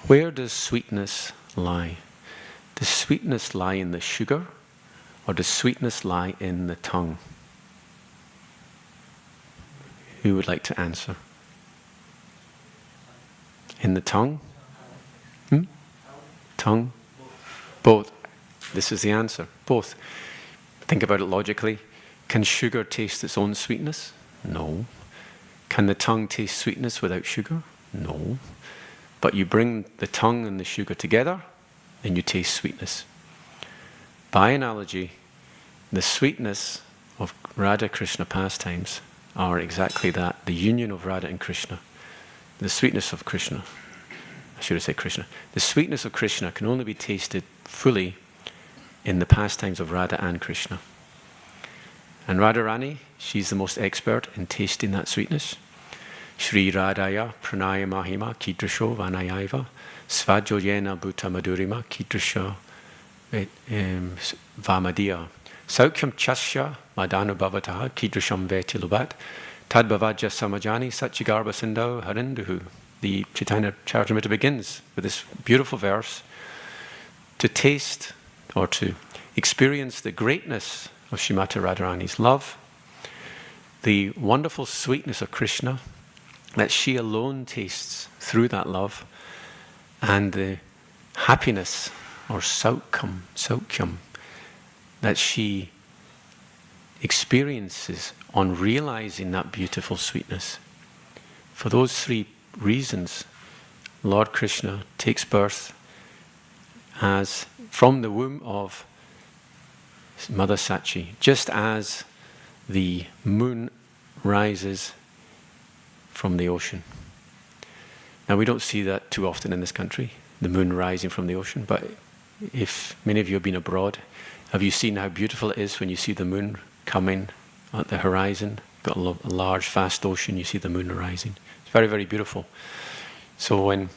where does sweetness lie? Does sweetness lie in the sugar, or does sweetness lie in the tongue? Who would like to answer? In the tongue? Tongue? Both. This is the answer. Both. Think about it logically. Can sugar taste its own sweetness? No. Can the tongue taste sweetness without sugar? No. But you bring the tongue and the sugar together, and you taste sweetness. By analogy, the sweetness of Radha Krishna pastimes are exactly that, the union of Radha and Krishna. The sweetness of Krishna, I should have said Krishna. The sweetness of Krishna can only be tasted fully in the pastimes of Radha and Krishna. And Radharani, she's the most expert in tasting that sweetness. Shri Radhaya Pranaya Mahima Kidrasho Vanayaiva Svajojena bhuta madurima kidrisha vamadiya. Saukyam chasya madhanubhavataha kidrisham vetilubat. Tadbhavaja samajani satchigarba sindho harinduhu. The Caitanya-Caritāmṛta begins with this beautiful verse. To taste or to experience the greatness of Srimati Radharani's love, the wonderful sweetness of Krishna that she alone tastes through that love, and the happiness or saukyam that she experiences on realizing that beautiful sweetness. For those three reasons, Lord Krishna takes birth as from the womb of Mother Sachi, just as the moon rises from the ocean. Now, we don't see that too often in this country, the moon rising from the ocean, but if many of you have been abroad, have you seen how beautiful it is when you see the moon coming at the horizon? Got a large, vast ocean, you see the moon rising. It's very, very beautiful. So when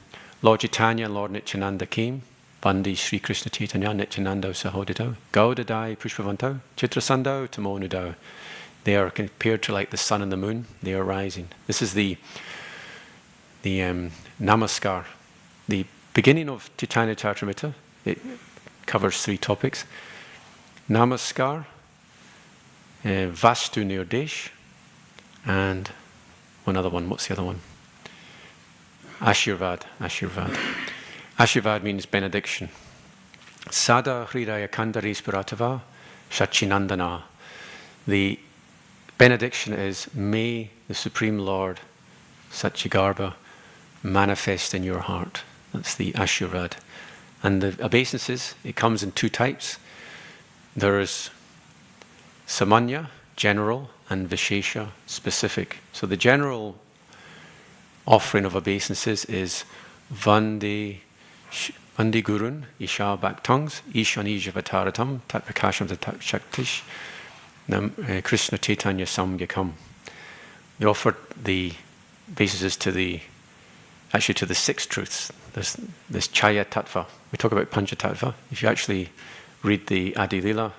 Lord Chaitanya and Lord Nityananda came, Bandi Sri Krishna Chaitanya Nityananda Sahodidao, Gaudadai Pushpavantao, Chitrasandao Tamonudao. They are compared to like the sun and the moon, they are rising. This is the Namaskar. The beginning of Caitanya-Caritāmṛta, it covers three topics. Namaskar, Vastu Nirdesh, and one other one. What's the other one? Ashirvad. Ashirvad means benediction. Sada Hridaya Kandari Spiratava Shachinandana. The benediction is, may the Supreme Lord Satchigarbha manifest in your heart. That's the Ashirvad. And the obeisances, it comes in two types. There is Samanya, general, and Vishesha, specific. So the general offering of obeisances is Vande Gurun, Isha back tongues, Ishanija Vataratam, Tat Prakasham Tat Shaktish, Krishna Chaitanya Samgyakam. They offered the obeisances to the six truths. There's this Chaya Tattva. We talk about Pancha Tattva. If you actually read the Madhya-lilā,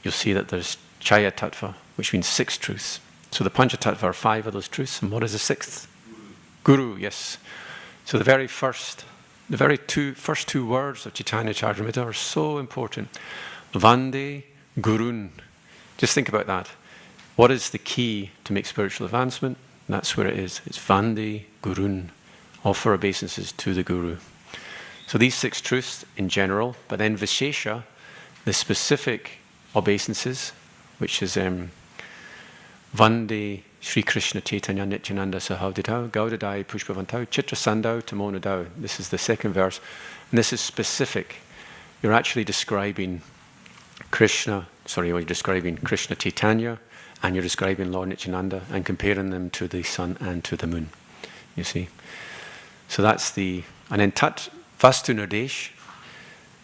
you'll see that there's Chaya Tattva, which means six truths. So the Pancha Tattva are five of those truths, and what is the sixth? Guru, yes. So the first two words of Caitanya-Caritāmṛta are so important. Vande Gurun. Just think about that. What is the key to make spiritual advancement? That's where it is. It's Vande Gurun. Offer obeisances to the Guru. So these six truths in general, but then Vishesha, the specific obeisances, which is Vande Sri Krishna Chaitanya Nityananda Sahodidao, Gaudadai Pushpavantao, Chitrasandao Tamonudao. This is the second verse. And this is specific. You're actually describing Krishna Chaitanya, and you're describing Lord Nityananda and comparing them to the sun and to the moon. You see? So that's and then Vastu Nirdesh.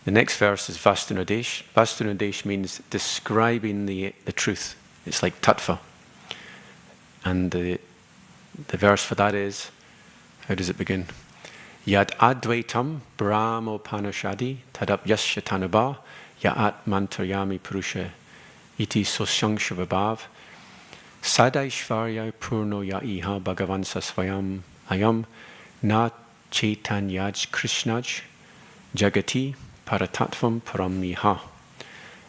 The next verse is Vastu Nirdesh. Vastu Nirdesh means describing the truth. It's like tattva. And the verse for that is, how does it begin? Yad advaitam brahmopanishadi tadap yasya tanubha ya'at mantaryami purusha iti sosyangsha vibhav sadaishvarya purno ya'iha bhagavansa swayam ayam na chaitanyaj krishnaj jagati paratatvam paramiha.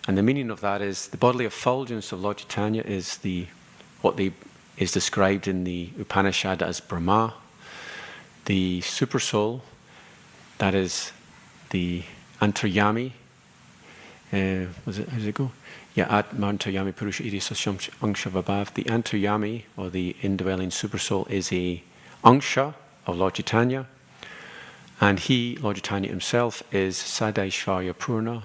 And the meaning of that is the bodily effulgence of Lord Chaitanya is is described in the Upanishad as Brahma. The Supersoul, that is the Antaryami. How does it go? Ya'at Mantaryami Purusha Iti Sasyamsha Angsha Vabhav. The Antaryami, or the indwelling Supersoul, is a Angsha of Lord Chaitanya. And he, Lord Chaitanya himself, is Sadaishvarya Purna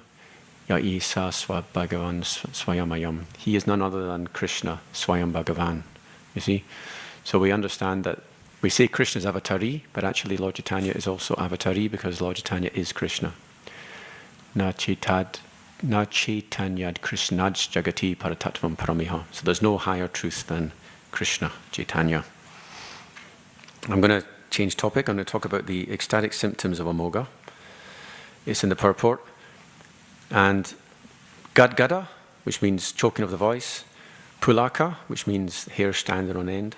Ya'i Sa Bhagavan Swayamayam. He is none other than Krishna, Swayam Bhagavan. You see? So we understand that we say Krishna is avatari, but actually Lord Chaitanya is also avatari because Lord Chaitanya is Krishna. Na chaitanyad krishnaj jagati paratatvam paramiha. So there's no higher truth than Krishna, Chaitanya. I'm going to change topic. I'm going to talk about the ecstatic symptoms of amoga. It's in the purport. And gadgada, which means choking of the voice. Pulaka, which means hair standing on end.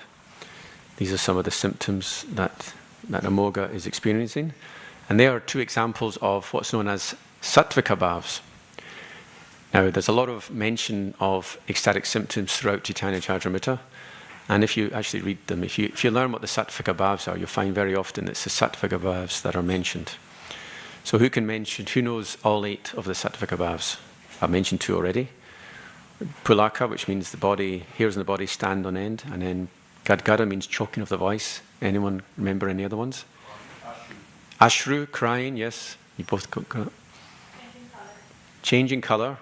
These are some of the symptoms that amoga is experiencing. And they are two examples of what's known as sattvika bhavs. Now, there's a lot of mention of ecstatic symptoms throughout Caitanya-Caritāmṛta. And if you actually read them, if you learn what the sattvika bhavs are, you'll find very often it's the sattvika bhavs that are mentioned. So who knows all 8 of the sattvika bhavs? I've mentioned 2 already. Pulaka, which means the body, hairs in the body stand on end. And then gadgada means choking of the voice. Anyone remember any other ones? Ashru, crying, yes. You both got that. Changing colour.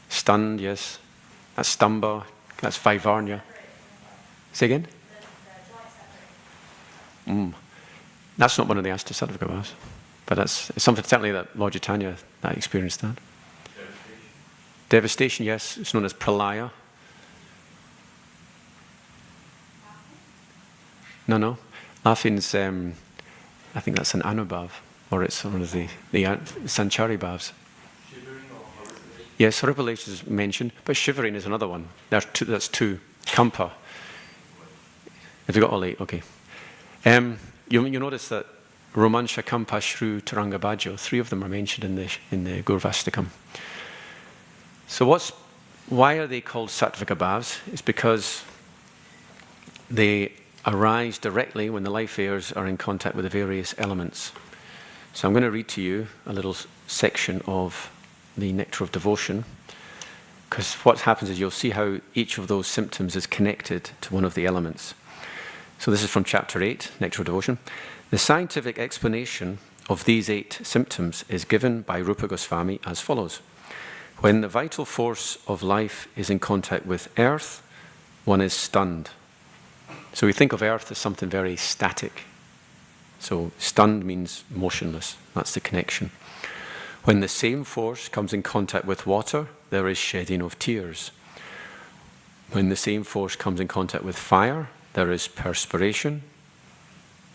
Stunned, yes. That's stamba. That's Vaivarnya. Say again? That's not one of the Ashtasattvika bhavs. But it's something certainly that Lord Chaitanya that experienced that. Devastation, yes. It's known as pralaya. No. Laughing's, I think that's an anubhav. Or it's one of the sanchari bhavs. Yes, horripilation is mentioned, but shivering is another one. That's 2. Kampa. Have you got all 8? Okay. You notice that Romansha, Kampa, Shru, Taranga, Bhajo, 3 of them are mentioned in the Gurvastikam. So why are they called sattvika bhavs? It's because they arise directly when the life airs are in contact with the various elements. So I'm going to read to you a little section of the Nectar of Devotion, because what happens is you'll see how each of those symptoms is connected to one of the elements. So this is from chapter 8, Nectar of Devotion. The scientific explanation of these 8 symptoms is given by Rupa Goswami as follows. When the vital force of life is in contact with earth, one is stunned. So we think of earth as something very static. So stunned means motionless. That's the connection. When the same force comes in contact with water, there is shedding of tears. When the same force comes in contact with fire, there is perspiration.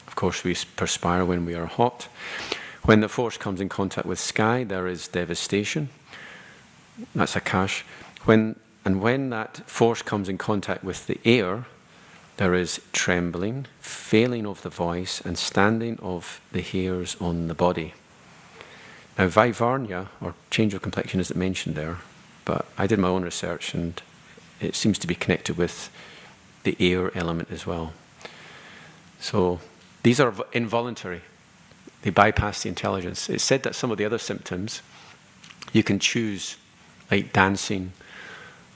Of course, we perspire when we are hot. When the force comes in contact with sky, there is devastation. That's akash. When that force comes in contact with the air, there is trembling, failing of the voice, and standing of the hairs on the body. Now, Vaivarnya, or change of complexion, isn't mentioned there, but I did my own research, and it seems to be connected with the air element as well. So these are involuntary. They bypass the intelligence. It's said that some of the other symptoms you can choose, like dancing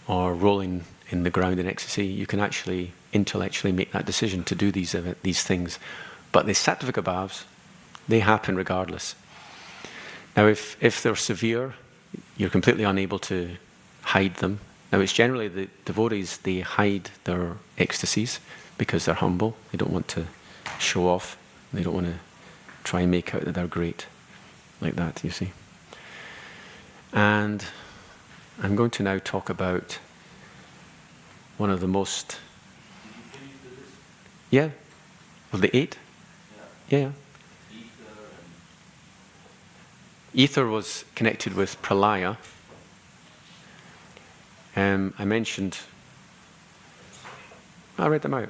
or rolling in the ground in ecstasy. You can actually intellectually make that decision to do these things. But the sattvika bhavs, they happen regardless. Now, if they're severe, you're completely unable to hide them. Now, it's generally the devotees, they hide their ecstasies because they're humble. They don't want to show off. They don't want to try and make out that they're great. Like that, you see. And I'm going to now talk about one of the most... Yeah? Well, the 8? Yeah. Ether was connected with pralaya. I mentioned... I read them out.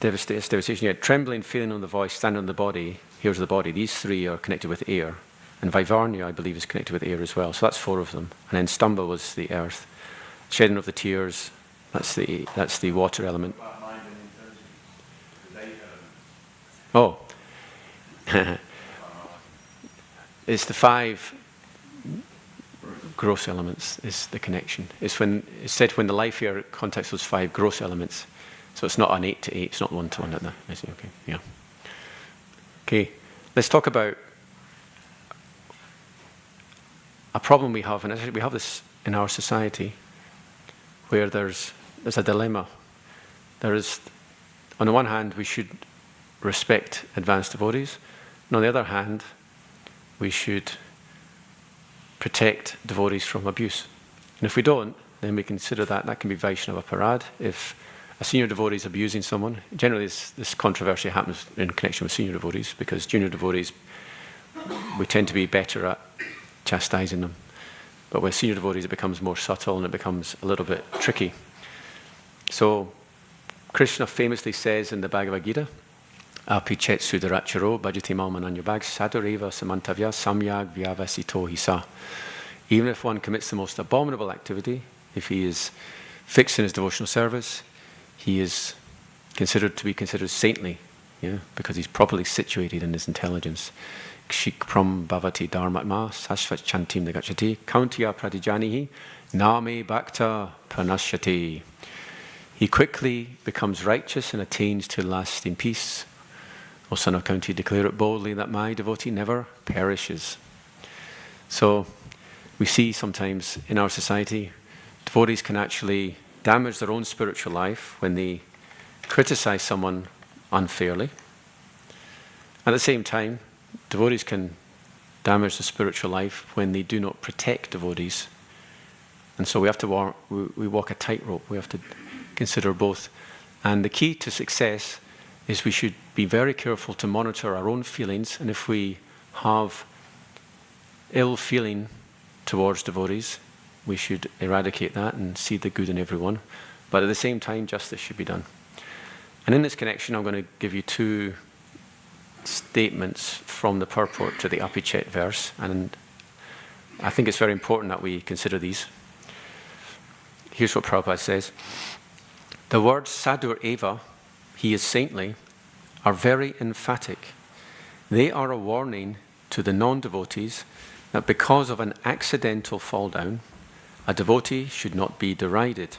Devastation. Yeah, trembling, feeling on the voice, standing on the body, hairs of the body. These 3 are connected with air. And Vaivarnya, I believe, is connected with air as well. So that's 4 of them. And then Stamba was the earth. Shedding of the tears, that's the water element. Oh. It's the 5 gross elements is the connection. It's said when the life air contacts those 5 gross elements. So it's not an 8 to 8, it's not 1 to 1 like that. I see, okay, yeah. Okay, let's talk about a problem we have, and actually we have this in our society, where there's a dilemma. There is, on the one hand, we should respect advanced devotees, and on the other hand, we should protect devotees from abuse. And if we don't, then we consider that can be Vaishnava Parad if a senior devotee is abusing someone, generally this controversy happens in connection with senior devotees, because junior devotees, we tend to be better at chastising them. But with senior devotees, it becomes more subtle and it becomes a little bit tricky. So Krishna famously says in the Bhagavad Gita, Api chet sudaracharo bhajati malmananyabhag sadureva samantavya samyag vyavasito hisa. Even if one commits the most abominable activity, if he is fixed in his devotional service, he is considered to be considered saintly, because he's properly situated in his intelligence. Kshikpram bhavati dharmatma sashvat chantim negachati kauntiya pradijanihi name bhakta pranashyati. He quickly becomes righteous and attains to lasting peace. O son of Kaunti, declare it boldly that my devotee never perishes. So we see sometimes in our society, devotees can actually damage their own spiritual life when they criticize someone unfairly. At the same time, devotees can damage the spiritual life when they do not protect devotees. And so we have to we walk a tightrope. We have to consider both. And the key to success is we should be very careful to monitor our own feelings. And if we have ill feeling towards devotees, we should eradicate that and see the good in everyone. But at the same time, justice should be done. And in this connection, I'm going to give you two statements from the purport to the Apichet verse, and I think it's very important that we consider these. Here's what Prabhupada says. The words Sadur Eva, he is saintly, are very emphatic. They are a warning to the non-devotees that because of an accidental fall down, a devotee should not be derided.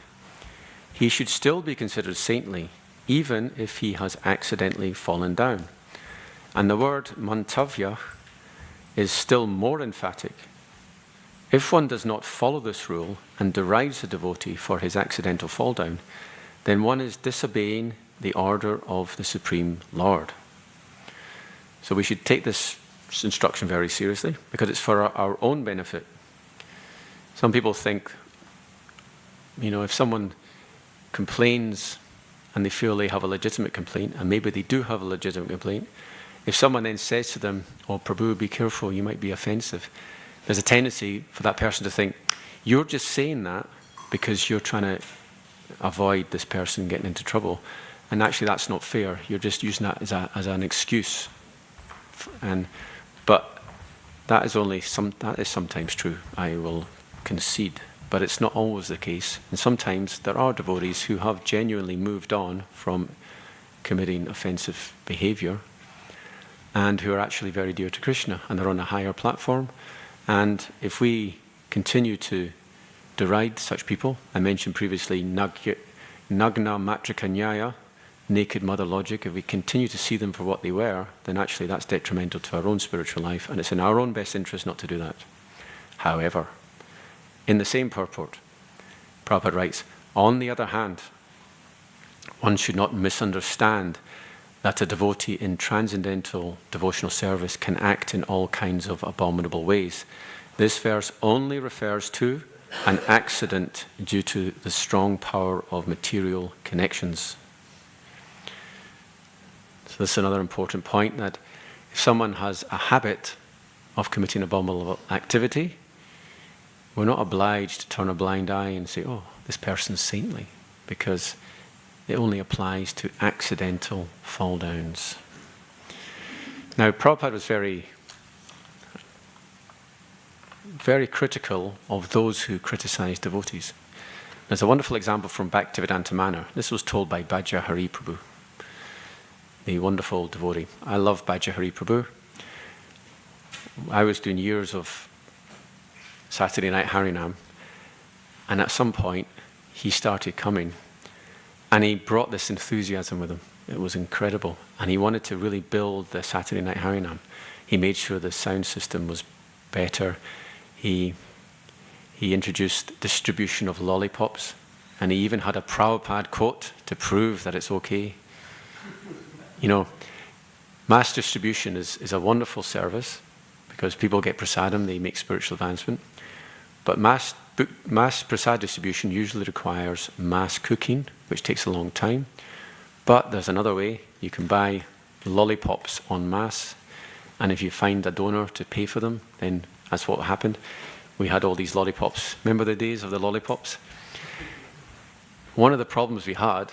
He should still be considered saintly, even if he has accidentally fallen down. And the word mantavya is still more emphatic. If one does not follow this rule and derides a devotee for his accidental fall down, then one is disobeying the order of the Supreme Lord. So we should take this instruction very seriously, because it's for our own benefit. Some people think, if someone complains and they feel they have a legitimate complaint, and maybe they do have a legitimate complaint, if someone then says to them, "Oh, Prabhu, be careful, you might be offensive," there's a tendency for that person to think, you're just saying that because you're trying to avoid this person getting into trouble. And actually that's not fair. You're just using that as an excuse. But that is sometimes true, I will concede. But it's not always the case. And sometimes there are devotees who have genuinely moved on from committing offensive behavior and who are actually very dear to Krishna, and they're on a higher platform. And if we continue to deride such people, I mentioned previously Nagna Matrikanyaya, naked mother logic, if we continue to see them for what they were, then actually that's detrimental to our own spiritual life, and it's in our own best interest not to do that. However, in the same purport, Prabhupada writes, on the other hand, one should not misunderstand that a devotee in transcendental devotional service can act in all kinds of abominable ways. This verse only refers to an accident due to the strong power of material connections. So this is another important point, that if someone has a habit of committing abominable activity, we're not obliged to turn a blind eye and say, "Oh, this person's saintly," because it only applies to accidental fall downs. Now, Prabhupada was very, very critical of those who criticize devotees. There's a wonderful example from Bhaktivedanta Manor. This was told by Bhaja Hari Prabhu, the wonderful devotee. I love Bhaja Hari Prabhu. I was doing years of Saturday night Harinam, and at some point he started coming, and he brought this enthusiasm with him. It was incredible, and he wanted to really build the Saturday night Harinam. He made sure the sound system was better. He introduced distribution of lollipops, and he even had a Prabhupada quote to prove that it's okay. Mass distribution is a wonderful service because people get prasadam, they make spiritual advancement. But mass mass prasad distribution usually requires mass cooking, which takes a long time. But there's another way. You can buy lollipops en masse, and if you find a donor to pay for them, then that's what happened. We had all these lollipops. Remember the days of the lollipops? One of the problems we had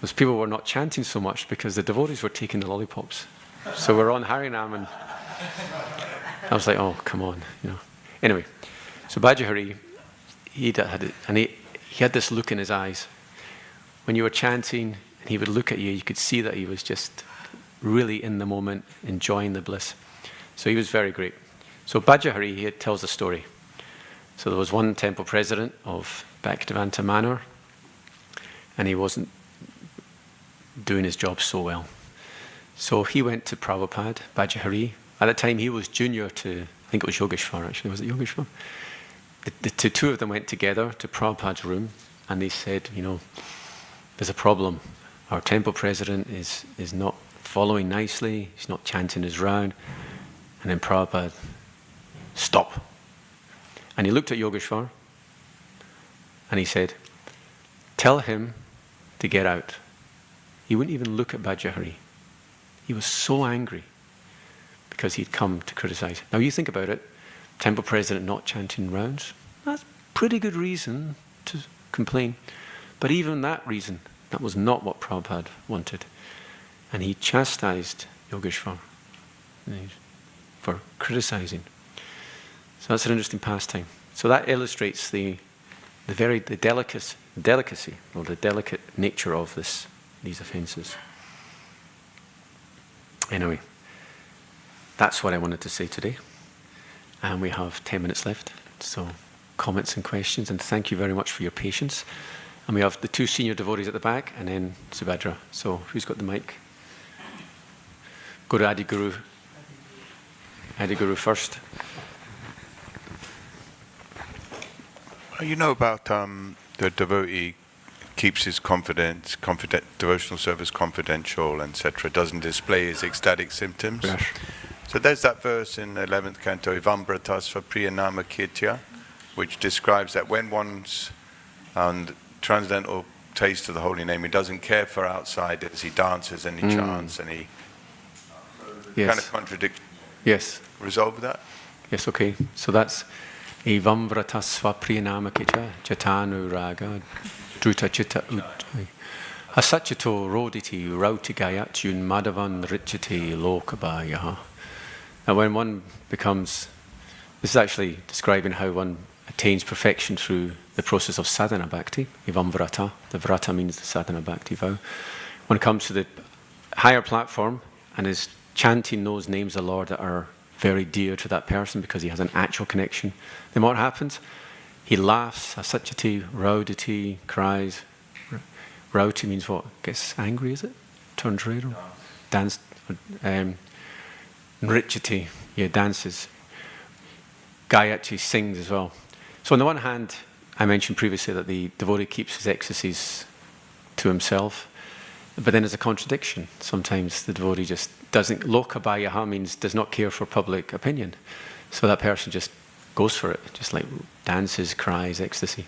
was people were not chanting so much because the devotees were taking the lollipops. So we're on Harinam, and I was like, oh, come on, you know. Anyway, so Bhajahari, he had this look in his eyes. When you were chanting, and he would look at you, you could see that he was just really in the moment, enjoying the bliss. So he was very great. So Bhajahari, he tells a story. So there was one temple president of Bhaktivedanta Manor, and he wasn't doing his job so well. So he went to Prabhupada, Bhajahari. At that time, he was junior to, I think it was Yogeshwar actually, was it Yogeshwar? The two of them went together to Prabhupada's room, and they said, you know, there's a problem. Our temple president is not following nicely, he's not chanting his round. And then Prabhupada, stop. And he looked at Yogeshwar, and he said, tell him to get out. He wouldn't even look at Bhajahari. He was so angry because he'd come to criticize. Now you think about it, temple president not chanting rounds, that's pretty good reason to complain. But even that reason, that was not what Prabhupada wanted. And he chastised Yogeshwar for criticizing. So that's an interesting pastime. So that illustrates the delicacy or the delicate nature of these offences. Anyway, that's what I wanted to say today. And we have 10 minutes left. So comments and questions, and thank you very much for your patience. And we have the two senior devotees at the back, and then Subhadra. So who's got the mic? Go to Adiguru. Adiguru first. You know about the devotee keeps his devotional service confidential, etc., doesn't display his ecstatic symptoms. Yes. So there's that verse in the 11th canto, Ivambratasva Priyanama-kirtya, which describes that when one's transcendental taste of the holy name, he doesn't care for outsiders, he dances and he chants and he kind of contradicts. Yes. Resolve that? Yes, okay. So that's Evamvratasva Priyanama-kirtya Jatanu Raga Druta Chitta Ut Asachato Roditi Rauti Gayatyun Madhavan Richati Lokabayaha. Now when one becomes, this is actually describing how one attains perfection through the process of sadhana bhakti, Evamvrata. The vrata means the sadhana bhakti vow. One comes to the higher platform and is chanting those names of the Lord that are very dear to that person because he has an actual connection. Then what happens? He laughs, asachati, raudati, cries. Rauti means what? Gets angry, is it? Turns red or dance. Nrichati, dances. Gayatri sings as well. So on the one hand, I mentioned previously that the devotee keeps his ecstasies to himself, but then there's a contradiction. Sometimes the devotee just doesn't, lokabayaha means does not care for public opinion. So that person just goes for it, just like dances, cries, ecstasy.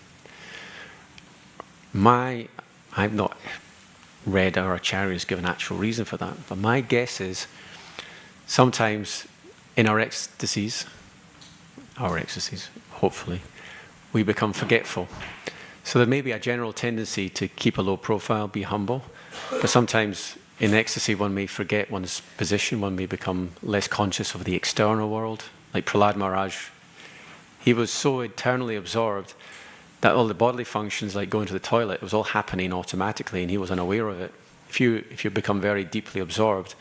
I've not read or Acharya's given actual reason for that, but my guess is sometimes in our ecstasies, hopefully, we become forgetful. So there may be a general tendency to keep a low profile, be humble, but sometimes in ecstasy one may forget one's position, one may become less conscious of the external world. Like Prahlad Maharaj, he was so eternally absorbed that all the bodily functions like going to the toilet, it was all happening automatically and he was unaware of it. If you become very deeply absorbed,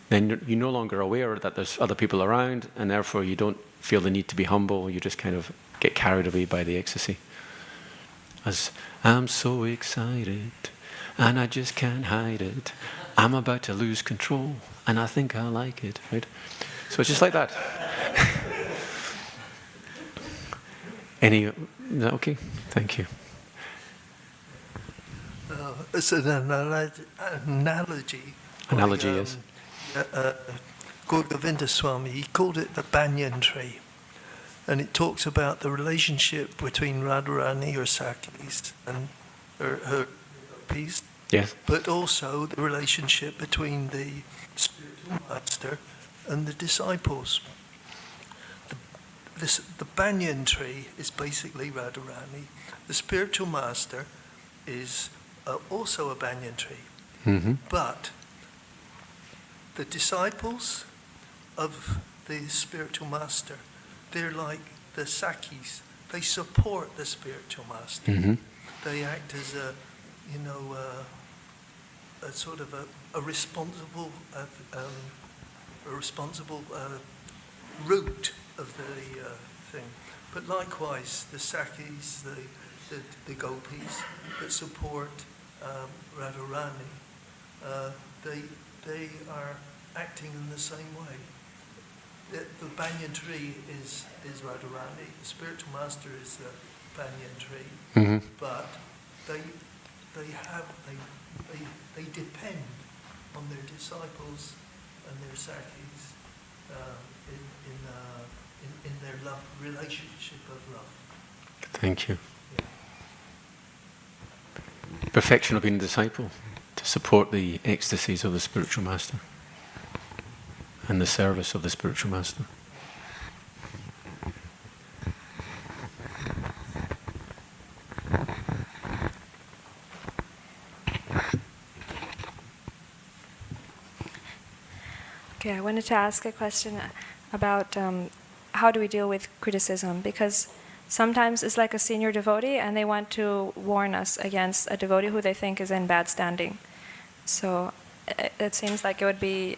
then you're no longer aware that there's other people around, and therefore you don't feel the need to be humble, you just kind of get carried away by the ecstasy. As I'm so excited and I just can't hide it. I'm about to lose control and I think I like it, right? So it's just like that. Is that okay? Thank you. It's an analogy. Analogy, yes. Govinda Swami, he called it the banyan tree. and it talks about the relationship between Radharani or Sakis and her gopis, Yes. but also the relationship between the spiritual master and the disciples. The banyan tree is basically Radharani. The spiritual master is also a banyan tree. Mm-hmm. But the disciples of the spiritual master, they're like the Sakis. They support the spiritual master. Mm-hmm. They act as a sort of a responsible root of the thing. But likewise, the Sakis, the gopis that support Radharani, they are acting in the same way. The banyan tree is Radharani. The spiritual master is the banyan tree. Mm-hmm. But they depend on their disciples and their Sakis in their love relationship of love. Thank you. Perfection of being a disciple, to support the ecstasies of the spiritual master and the service of the spiritual master. Okay, I wanted to ask a question about how do we deal with criticism, because sometimes it's like a senior devotee and they want to warn us against a devotee who they think is in bad standing. So it seems like it would be